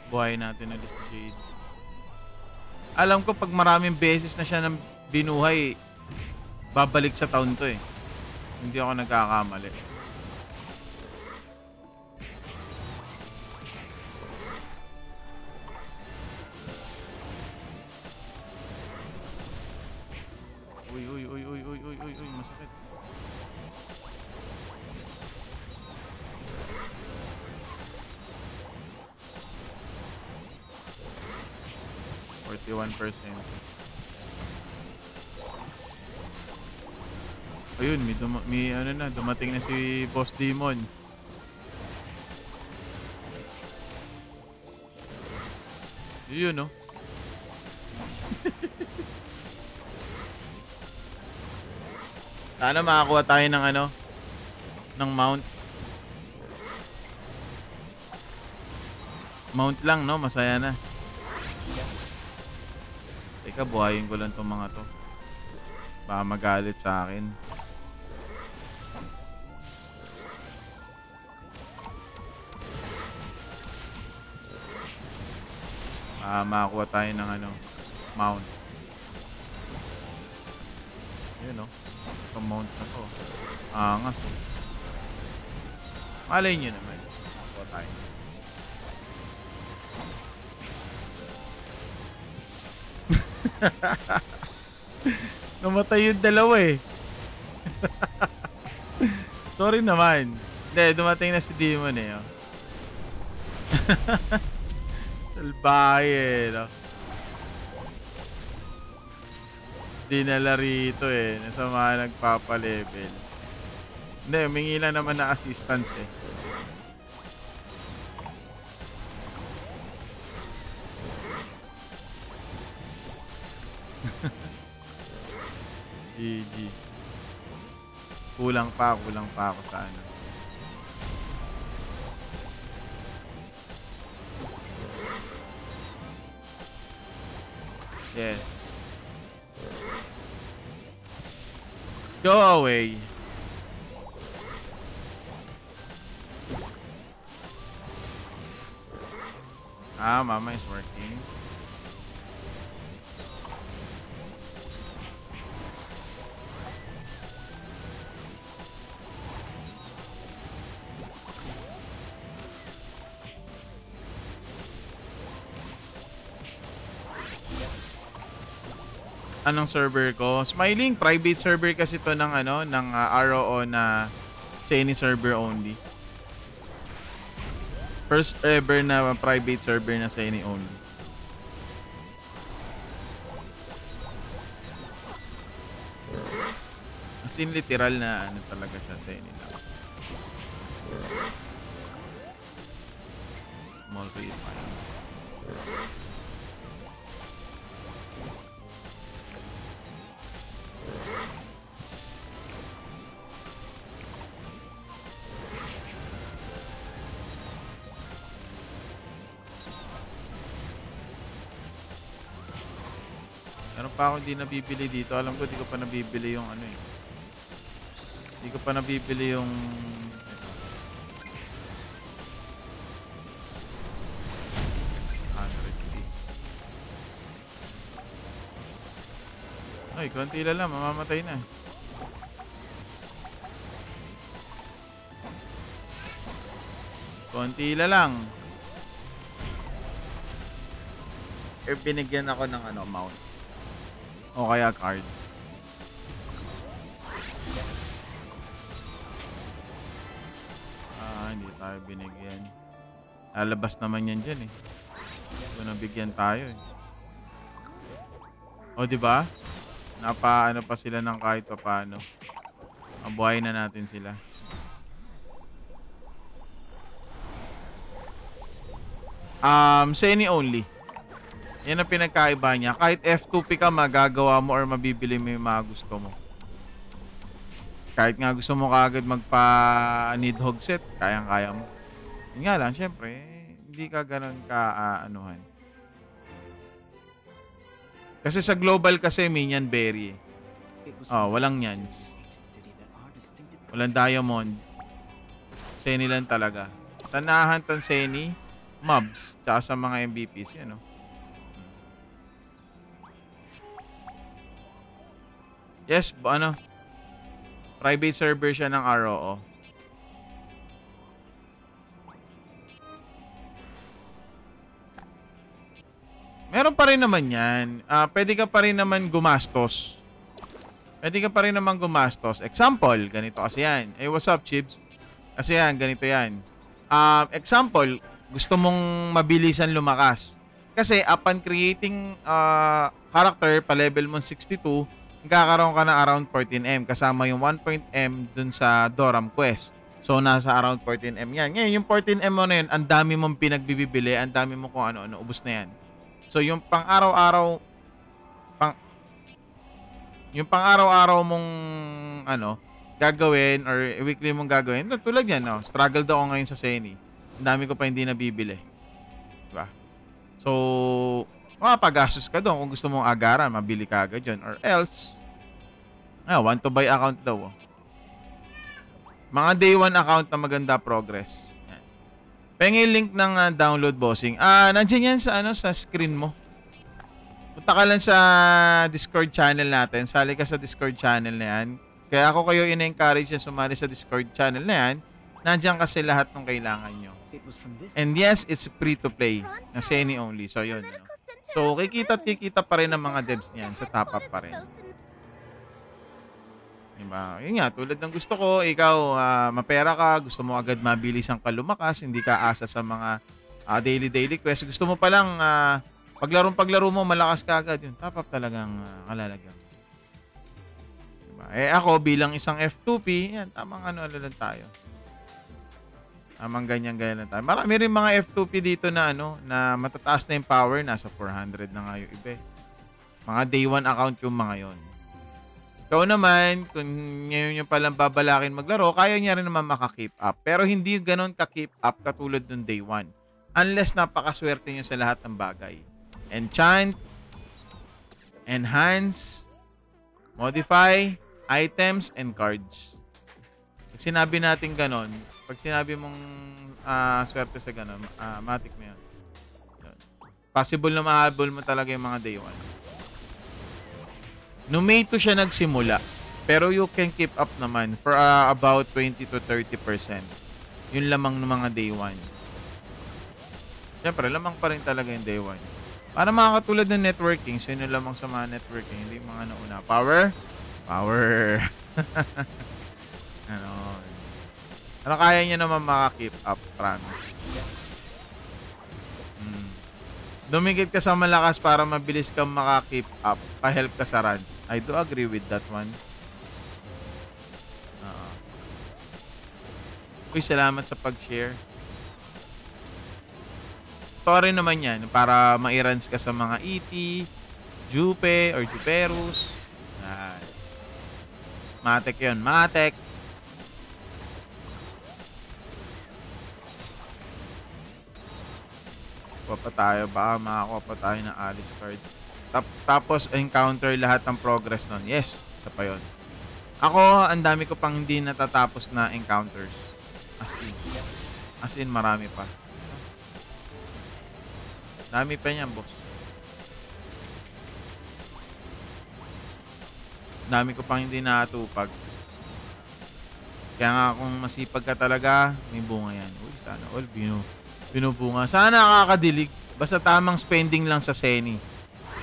Buhay natin ulit si Jade. Alam ko pag maraming beses na siya nang binuhay, babalik sa taon to eh. Hindi ako nagkakamali. Uy, masakit. %. Ayun, may ano na, dumating na si Boss Demon. Yun, no? Sana makakuha tayo ng ano, ng mount. Mount lang, no? Masaya na. Teka, buhayin ko lang tong mga to. Baka magalit sa akin. Makakuha tayo ng ano, mount. Yun, no? Itong mount na to. Angas, oh. Malay nyo naman. Makakuha tayo. Namatay yung dalawa eh. Sorry naman. Hindi, dumating na si Demon eh. Oh. Salbahe eh. No? Dinala rito eh. Nasama nagpapalevel. Hindi, humingi lang naman na assistance eh. GG. Kulang pa ako sa ano. Yes. Go away. Mama is working. Anong server ko? Smiling, private server kasi to ng ano, ng ROO na Seni server only. First ever na private server na Seni only. As in literal na ano talaga siya, Seni lang. Small refine. Meron pa ako hindi nabibili dito. Alam ko di ko pa nabibili yung ano eh. Di ko pa nabibili yung ito. 100k. Ay, konti lang, mamamatay na. Konti lang. binigyan ako ng ano, mount. O kaya card. Hindi tayo binigyan. Lalabas naman yan dyan eh. So, nabigyan tayo eh. O, di ba? Napaano pa sila ng kahit pa paano. Mabuhay na natin sila. Seni only. Yan ang pinagkaiba niya. Kahit F2P ka, magagawa mo or mabibili mo yung mga gusto mo. Kahit nga gusto mo kaagad magpa-Nidhogg set, kayang-kaya mo. Yun nga lang, syempre, hindi ka ganun ka-anuhan. Kasi sa global kasi, Minion Berry. Oh, walang Nyans. Walang Diamond. Seni lang talaga. Tanahan tong Seni, mobs, tsaka sa mga MVPs, yan, no? Yes, ano? Private server siya ng ROO. Meron pa rin naman yan. Pwede ka pa rin naman gumastos. Example, ganito kasi yan. Hey, what's up, Chibs? Kasi yan, ganito yan. Example, gusto mong mabilisan lumakas. Kasi upon creating character, pa-level mo 62, magkakaroon ka na around 14M kasama yung 1.M dun sa Doram Quest. So, nasa around 14M yan. Ngayon, yung 14M mo na yun, ang dami mong pinagbibili, ang dami mo kung ano-ano, ubos na yan. So, yung pang-araw-araw mong gagawin or weekly mong gagawin, tulad yan, no? Struggle daw ako ngayon sa Seni. Ang dami ko pa hindi nabibili. Diba? So, makapagastos ka doon kung gusto mong agaran, mabili ka agad yun. Or else, want to buy account daw. Mga day 1 account na maganda progress. Yan. Pengi link ng download bossing. Nandiyan yan sa, sa screen mo. Punta ka lang sa Discord channel natin. Sali ka sa Discord channel na yan. Kaya ako kayo ina-encourage na sumali sa Discord channel na yan. Nandiyan kasi lahat ng kailangan nyo. And yes, it's free to play. Na Seni only. So, yun. No? So, kikita pa rin ng mga devs niyan. Sa top up pa rin. Diba? Yun nga, tulad ng gusto ko, ikaw, mapera ka, gusto mo agad mabilis ang kalumakas, hindi ka asa sa mga daily quest. Gusto mo palang, paglaro mo, malakas ka agad. Yun, top up talagang kalalagyan. Diba? Ako, bilang isang F2P, yan, tamang lang tayo. Tamang ganyan lang tayo. Marami rin mga F2P dito na na matataas na yung power, nasa 400 na nga yung iba. Mga day 1 account yung mga yon. Ikaw naman, kung ngayon yung palang babalakin maglaro, kaya niya rin naman maka-keep up. Pero hindi ganon ka-keep up katulad ng day 1. Unless napakaswerte nyo sa lahat ng bagay. Enchant, enhance, modify, items, and cards. Pag sinabi natin ganon, pag sinabi mong swerte sa ganon, matik mo yun. Possible na mahabol mo talaga yung mga day 1. No May 2 siya nagsimula. Pero you can keep up naman for about 20 to 30%. Yun lamang ng mga day 1. Siyempre, lamang pa rin talaga yung day 1. Para mga katulad ng networking, so yun lamang sa mga networking, hindi mga nauna. Power. Ano kaya niya naman maka-keep up, promise. Dumikit ka sa malakas para mabilis kang maka-keep up. Pa-help ka sa runs. I do agree with that one. Uy, salamat sa pag-share. Story naman yan para ma-runs ka sa mga ET, Jupe, or Juperus. Matek yun. Matek. Kuha pa tayo. Baka makakuha pa tayo ng Alice card. Tapos encounter lahat ng progress nun. Yes, isa pa yun. Ako, ang dami ko pang hindi natatapos na encounters. As in, marami pa. Dami pa niyan, boss. Dami ko pang hindi natupag. Kaya nga kung masipag ka talaga, may bunga yan. Uy, sana all binubunga. Sana nakakadilig. Basta tamang spending lang sa Seni.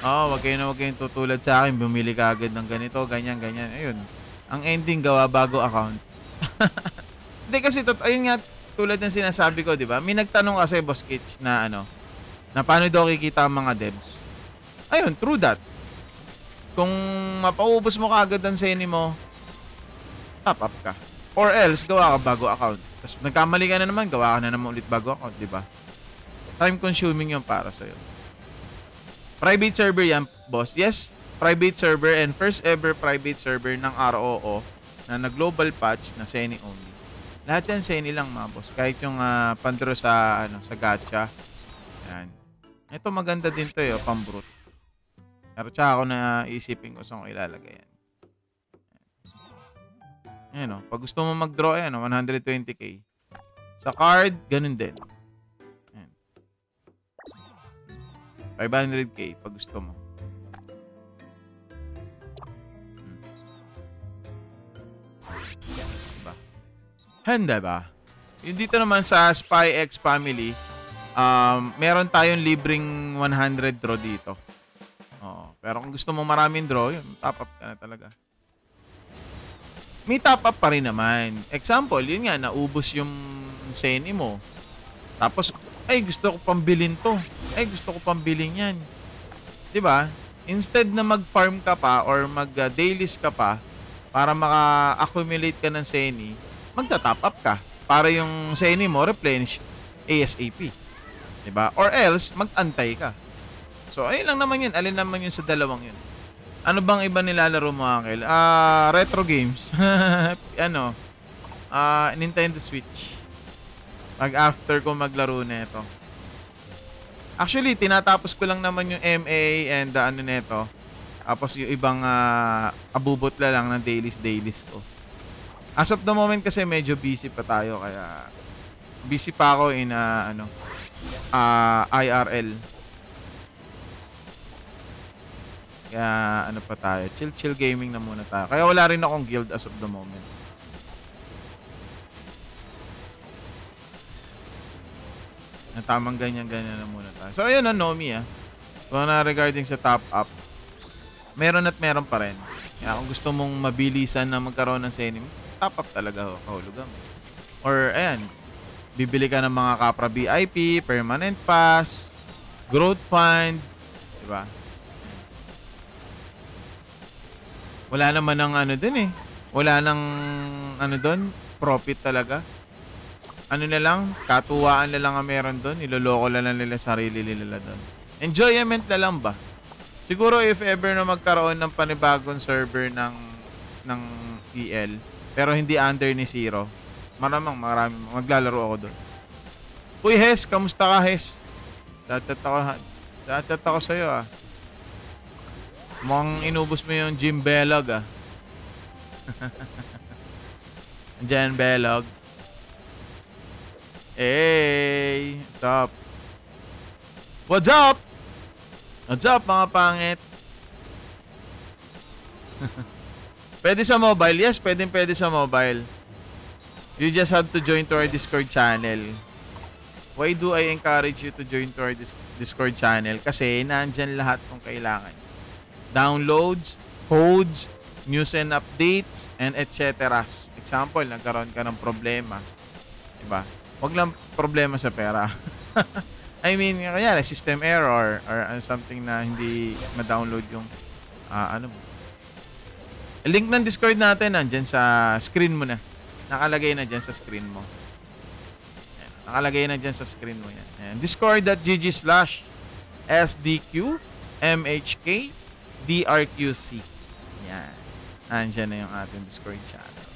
Wag kayong tutulad sa akin, bumili ka agad ng ganito, ganyan, ganyan. Ayun. Ang ending, gawa bago account. Hindi kasi, ayun nga, tulad ng sinasabi ko, di ba? May nagtanong kasi, Boss Kitch, na na paano daw kikita ang mga devs. Ayun, true that. Kung mapaubos mo kaagad ang Seni mo, top up ka. Or else, gawa ka bago account. Tapos nagkamali ka na naman, gawa ka na naman ulit bago account, di ba? Time consuming yung para sa'yo. Private server yan, boss. Yes, private server and first ever private server ng ROO na nag-global patch na Seni only. Lahat yan Seni lang, mga boss. Kahit yung pandro sa gacha. Yan. Ito maganda din to, pang-brute. Pero tsaka ako na isipin ko saan ko ilalagay yan. Ayan, pag gusto mo mag-draw, 120k. Sa card, ganun din. 500k pag gusto mo. Diba? Handa ba? Yung dito naman sa Spy X Family, meron tayong libreng 100 draw dito. Pero kung gusto mo maraming draw, yun, top up ka na talaga. May top up pa rin naman. Example, yun nga, naubos yung Seni mo. Tapos, ay gusto ko pambilin to. Ay gusto ko pambilin yan. 'Di ba? Instead na mag-farm ka pa or mag-dailies ka pa para maka-accumulate ka ng Seni, magta-top up ka para yung Seni mo replenish ASAP. 'Di ba? Or else mag-antay ka. So ayun lang naman 'yun. Alin naman 'yun sa dalawang 'yun. Ano bang iba nilalaro mo, Uncle? Retro games. Nintendo Switch. After ko maglaro nito. Actually, tinatapos ko lang naman yung MA and neto. Tapos yung ibang abubot lang ng dailies ko. As of the moment kasi medyo busy pa tayo kaya busy pa ako in IRL. Kaya pa tayo, chill gaming na muna tayo. Kaya wala rin akong guild as of the moment. Na tamang ganyan na muna tayo. So, ayun Nomi Kung regarding sa top up, meron at meron pa rin. Kaya kung gusto mong mabilisan na magkaroon ng Seni, top up talaga kahulugan mo. Or, ayan, bibili ka ng mga Kapra VIP, Permanent Pass, Growth Fund, diba? Wala naman ng dun Wala nang doon, profit talaga. Na lang, katuwaan na lang ang meron doon. Iloloko na lang nila sarili nila doon. Enjoyment na lang ba? Siguro if ever na magkaroon ng panibagong server ng EL, pero hindi under ni Zero, marami maglalaro ako doon. Uy, Hes, kamusta ka, Hes? Chat ako sa'yo, Mukhang inubos mo yung Jim Belog, Andiyan, Belog. Hey, what's up? What's up? What's up, mga pangit? Pwede sa mobile? Yes, pwede sa mobile. You just have to join to our Discord channel. Why do I encourage you to join to our Discord channel? Kasi nandyan lahat kung kailangan. Downloads, codes, news and updates, and etc. Example, nagkaroon ka ng problema. Diba? Wag lang problema sa pera. I mean, kaya system error or something na hindi ma-download yung mo. Link ng Discord natin nandyan sa screen mo na. Nakalagay na dyan sa screen mo. Ayan. Nakalagay na dyan sa screen mo yan. Ayan. Discord.gg/SDQMHKDRQC. Yan. Nandyan na yung ating Discord channel.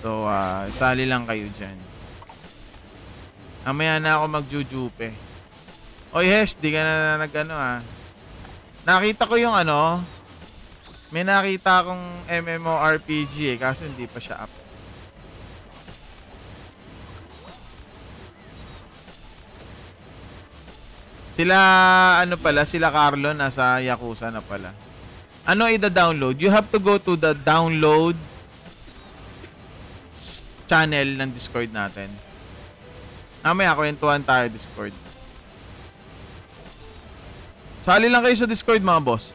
So, sali lang kayo dyan. Mamaya na ako magjujupe. Oy, Hes, di ka na Nakita ko yung may nakita akong MMORPG kaso hindi pa siya up. Sila Carlo nasa Yakuza na pala. Ano i-download? You have to go to the download channel ng Discord natin. Mamaya kwentuhan tayo Discord. Sali lang kayo sa Discord mga boss.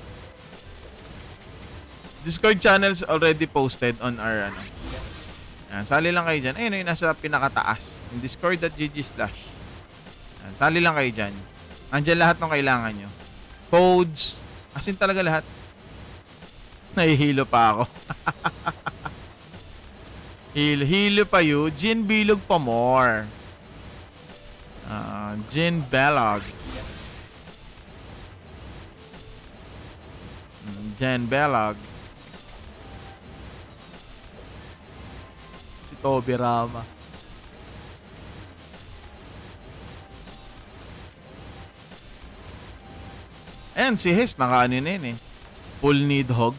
Discord channels already posted on our ano. Yan, sali lang kayo dyan. Ayun, yung nasa pinakataas. Yung discord.gg/. Yan, sali lang kayo dyan. Andiyan lahat ng kailangan nyo. Codes. As in talaga lahat. Nahihilo pa ako. Hilo pa you. Jin Bilog pa more. Jin Belog. Jen Belog. Si Toby Rama. Ayan, si Hes, nakaano na yun eh. Full need hog.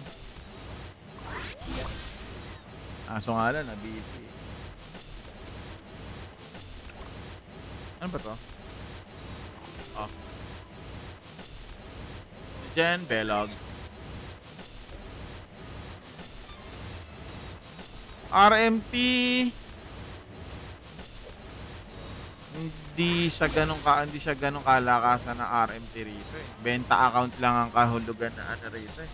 Aso nga lang, na-BP. Ano ba to? Oh. Si Jen Belog. RMT. Hindi siya ganong kalakasan na RMT rito eh. Benta account lang ang kahulugan na ano rito eh.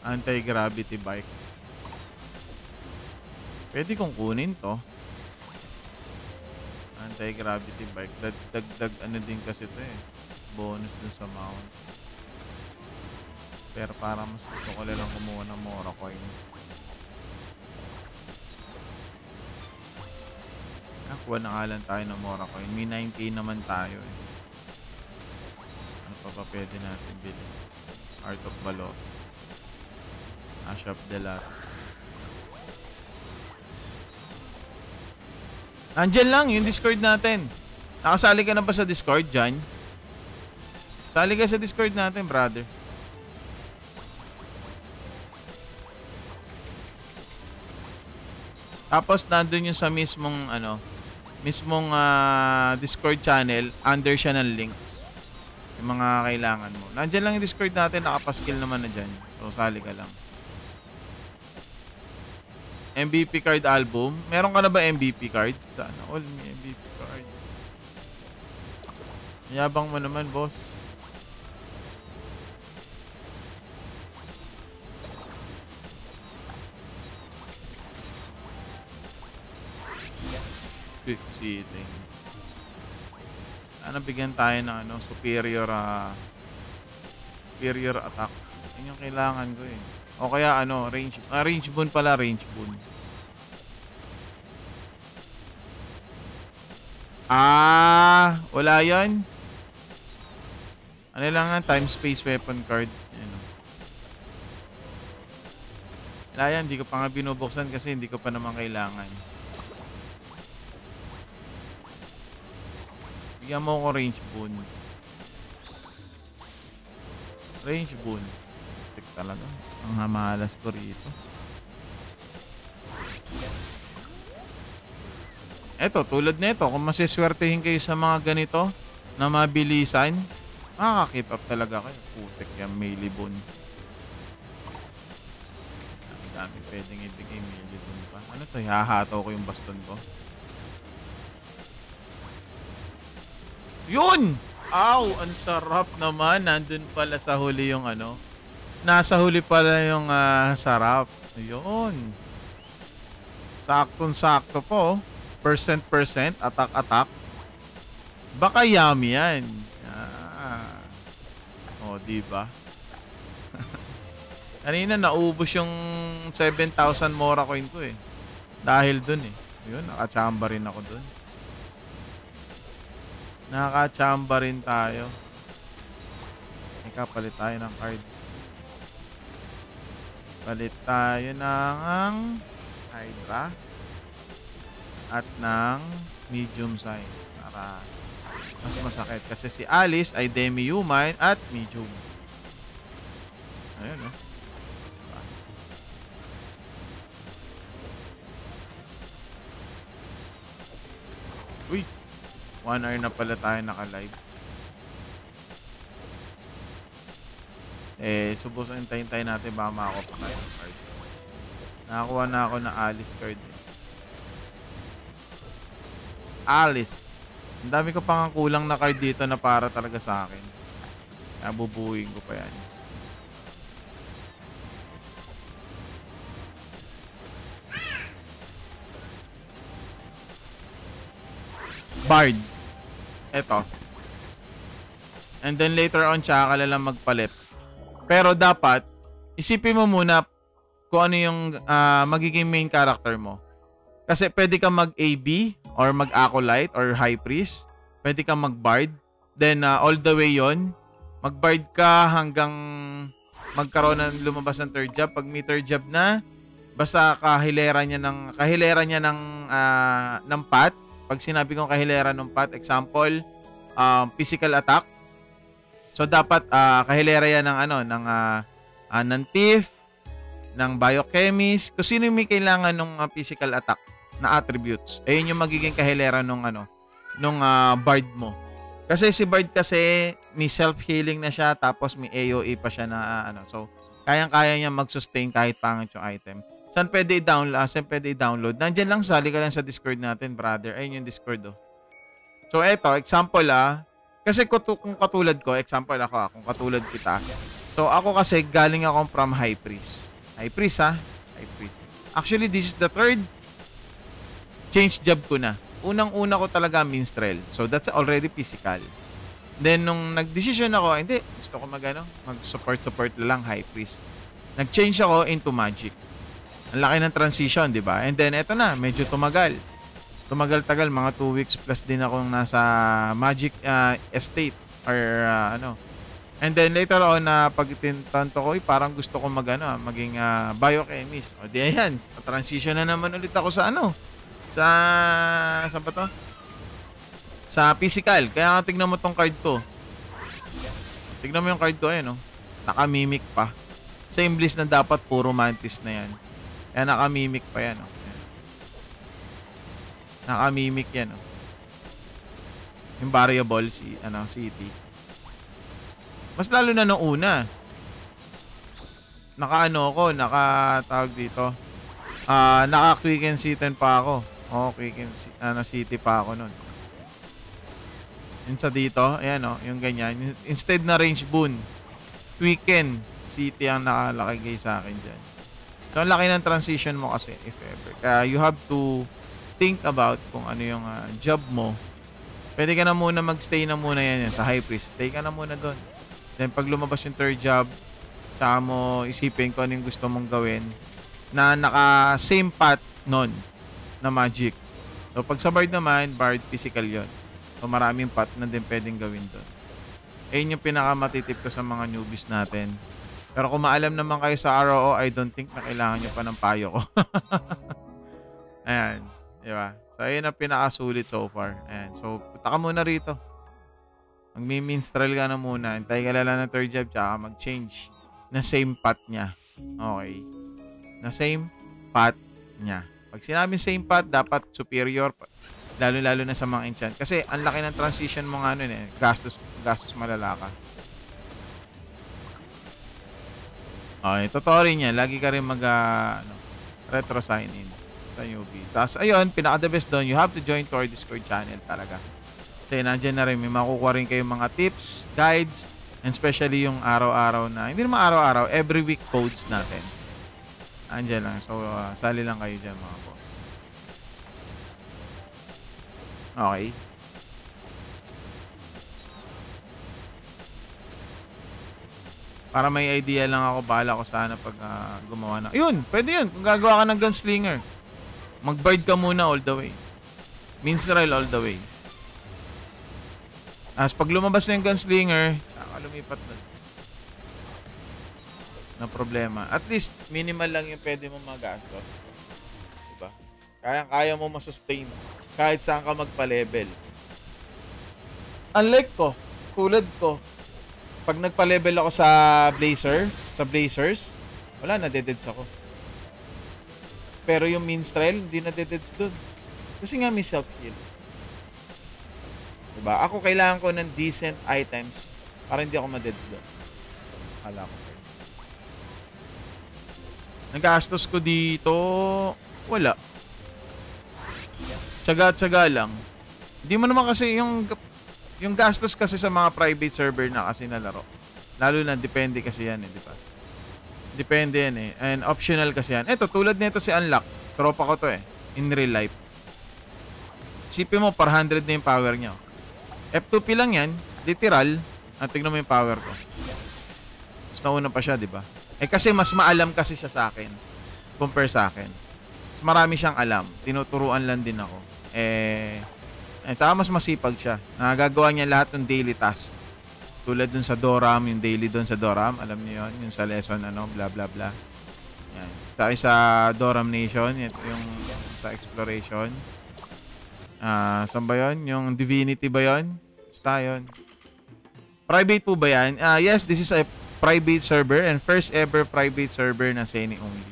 Anti-gravity bike. Pwede kong kunin to. Anti-gravity bike. Dagdag ano din kasi to eh. Bonus dun sa mount. Pero para mas gusto ko lang kumuha ng Mora coin. Nakuha na nga lang tayo ng Mora coin. May 9k naman tayo eh. Ano pa ba pwede natin bilhin? Art of Balot. Ash of the lot. Andyan lang yung Discord natin. Nakasali ka na ba sa Discord dyan? Sali ka sa Discord natin, brother. Tapos nandun yung sa mismong Discord channel, under siya ng links. Yung mga kailangan mo. Nandyan lang yung Discord natin, nakapaskill naman na dyan. So sali ka lang. MVP card album. Meron ka na ba MVP card? Sana all may MVP card. Yabang mo naman, boss. Quick seating. Sana bigyan tayo ng superior attack. Yun yung kailangan ko eh. O kaya range boon pala, range boon. Wala yan. Ano lang nga, time space weapon card. Wala yan, hindi ko pa nga binubuksan kasi hindi ko pa naman kailangan. Bigyan mo ko range boon. Range boon. Tek talaga. Ang hamalas ko rito. Eto, tulad nito, kung masiswertehin kayo sa mga ganito na mabilisan, makaka-keep up talaga kayo. Putek yan, may libon. Ang dami pwedeng ibigay, may libon pa. Ano to, hahataw ko yung baston ko. Yun! Ow! Ang sarap naman. Nandun pala sa huli yung nasa huli pala yung sarap. Ayun. Saktong-sakto po. Percent, attack. Baka yummy yan. Diba? Kanina naubos yung 7,000 Mora coin ko eh. Dahil dun eh. Ayun, nakachamba rin ako dun. Nakachamba rin tayo. Palit tayo ng card. Palit tayo ng Hydra at ng medium size para mas masakit kasi si Alice ay demi-human at medium. Ayun 1 hour na pala tayo naka-live. Subukan tayo natin baka makakuha pa tayo ng card. Nakakuha na ako ng Alice card. Alice. Ang dami ko pang kulang na card dito na para talaga sa akin. Kaya bubuuin ko pa yan. Bard. Eto. And then later on, tsaka ka lang magpalit. Pero dapat, isipin mo muna kung ano yung magiging main character mo. Kasi pwede kang mag-AB or mag-Acolyte or High Priest. Pwede kang mag-Bard. Then all the way yon, mag-Bard ka hanggang magkaroon ng lumabas ng third job. Pag may third job na, basta kahilera niya ng path. Pag sinabi kong kahilera ng path, example, physical attack. So dapat kahilera yan ng thief, ng biochemist, kung sino may kailangan ng physical attack na attributes. Ayun yung magiging kahilera nung bard mo. Kasi si bard kasi may self-healing na siya tapos may AoE pa siya na so kayang-kaya niya mag-sustain kahit pangit yung item. Saan pwede i-download? Nandiyan lang, sali ka lang sa Discord natin, brother. Ayun yung Discord, oh. So eto, example kasi kung katulad ko, example ako, kung katulad kita. So ako kasi galing akong from High Priest. High Priest. Actually, this is the third change job ko na. Unang-una ko talaga minstrel. So that's already physical. Then nung nag-decision ako, hindi, gusto ko mag-support lang High Priest. Nag-change ako into magic. Ang laki ng transition, di ba? And then eto na, medyo tumagal. Tumagal-tagal, mga 2 weeks plus din akong nasa magic estate or And then later on na pagtintanto ko, parang gusto ko maging biochemist. O di ayan, transition na naman ulit ako sa sa ba to? Sa physical. Kaya nga tignan mo tong card ko. Tignan mo yung card ko, no? Naka-mimic pa. Same bliss na dapat puro mantis na yan. Kaya naka-mimic pa yan, Naka-mimic yan, Yung variable city. Mas lalo na nung una. Naka-tawag dito. Naka-quicken city pa ako. Quicken city pa ako nun. Yun sa dito, ayan yung ganyan. Instead na range boon, quicken city ang nakalagay sa akin dyan. So, ang laki ng transition mo kasi, if ever. Kaya you have to think about kung ano yung job mo. Pwede ka na muna mag-stay na muna yan sa High Priest. Stay ka na muna doon. Then pag lumabas yung third job, saka mo isipin kung ano yung gusto mong gawin na naka-same path nun na magic. So pag sa Bard naman, Bard physical yon. So maraming path na din pwedeng gawin doon. Ayun yung pinakamatitip ko sa mga newbies natin. Pero kung maalam naman kayo sa ROO, I don't think na kailangan nyo pa ng payo ko. Ayan. Diba? So, ayun ang pinakasulit so far. Ayan. So, punta ka muna rito. Magmi-minstrel ka na muna. Hintay ka lang ng third job tsaka mag-change na same path niya. Okay. Na same path niya. Pag sinabing same path, dapat superior. Lalo-lalo na sa mga enchant. Kasi ang laki ng transition mo nga nun gastos malala ka. Okay. Totoo rin yan. Lagi ka rin retro sign in sa newbie. Tapos, ayun, pinaka-the best doon, you have to join to our Discord channel talaga. Kasi nandiyan na rin, may makukuha rin kayong mga tips, guides, and especially yung araw-araw na, hindi naman araw-araw, every week codes natin. Nandiyan lang. So, sali lang kayo dyan mga boss. Okay. Para may idea lang ako, bahala ko sana pag gumawa na. Yun, pwede yun. Kung gagawa ka ng gunslinger, mag-bard ka muna all the way. Minstrel all the way. As pag lumabas na yung gunslinger, saka lumipat na problema. At least, minimal lang yung pwede mo magastos. Diba? Kaya mo masustain kahit saan ka magpa-level. Unlike ko, tulad ko, pag nagpa-level ako sa Blazers, wala, nadededs ako. Pero yung minstrel, hindi nadededs dun. Kasi nga may self-heal. Diba? Ako kailangan ko ng decent items para hindi ako ma-deads doon. Akala ko. Nagastos ko dito, wala. Tsaga-tsaga lang. Hindi mo naman kasi yung gastos kasi sa mga private server na kasi na laro. Lalo na depende kasi yan eh, di ba? Depende yan eh. And optional kasi yan. Eto, tulad nito si Unlock. Tropa ko to eh. In real life. Isipin mo, 400 na yung power niya. F2P lang yan. Literal. Tignan mo yung power ko. Mas nauna pa siya, di ba? Eh kasi mas maalam kasi siya sa akin. Compare sa akin. Marami siyang alam. Tinuturuan lang din ako. Saka mas masipag siya. Nagagawa niya lahat ng daily task. Tulad dun sa Doram, yung daily dun sa Doram. Alam niyo yun? Yung sa lesson, bla bla bla. Yan. Saka sa Doram Nation, ito yung sa exploration. Saan ba yun? Yung Divinity ba yun? Basta yun. Private po ba yan? Yes, this is a private server and first ever private server na Seni only.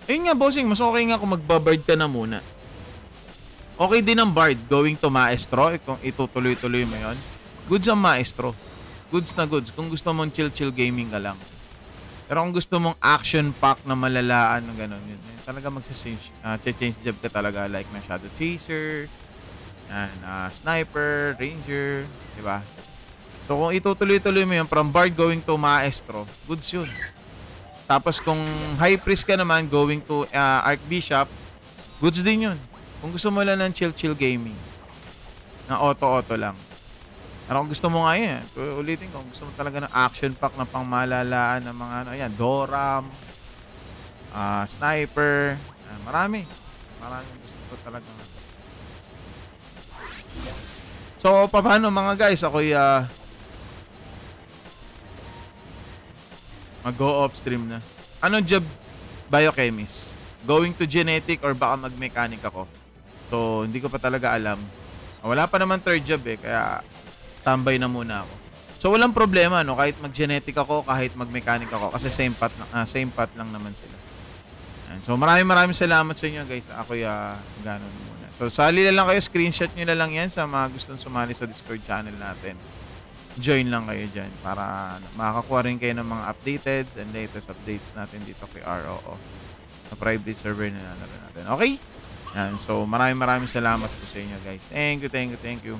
Ayun nga, bossing. Mas okay nga kung magbabard ka na muna. Okay din ang bard going to maestro. Kung itutuloy-tuloy mo yun. Goods ang maestro. Goods na goods. Kung gusto mong chill-chill gaming ka lang. Pero kung gusto mong action pack na malalaan ng gano'n, yun, talaga change job ka talaga like na Shadow Chaser, and, Sniper, Ranger, diba? So kung itutuloy-tuloy mo yun from bard going to maestro, goods yun. Tapos kung high priest ka naman going to Archbishop, goods din yun. Kung gusto mo lang ng chill-chill gaming, na auto-auto lang. Pero kung gusto mo nga yun, ulitin ko, kung gusto mo talaga ng action pack na pangmalalaan ng mga Doram, Sniper, marami. Maraming gusto ko talaga. So, paano mga guys? Ako'y mag-go off stream na. Anong job? Biochemist. Going to genetic or baka mag-mechanic ako. So, hindi ko pa talaga alam. Wala pa naman third job eh, kaya standby na muna ako. So, walang problema, no? Kahit mag-genetic ako, kahit mag-mechanic ako, kasi same path lang naman sila. Yan. So, maraming salamat sa inyo, guys. Ako'y ganun muna. So, sali lang kayo, screenshot nyo na lang yan sa mga gustong sumali sa Discord channel natin. Join lang kayo dyan para makakuha rin kayo ng mga updated and latest updates natin dito kay ROO. Sa private server na natin. Okay? Yan. So, maraming salamat po sa inyo, guys. Thank you.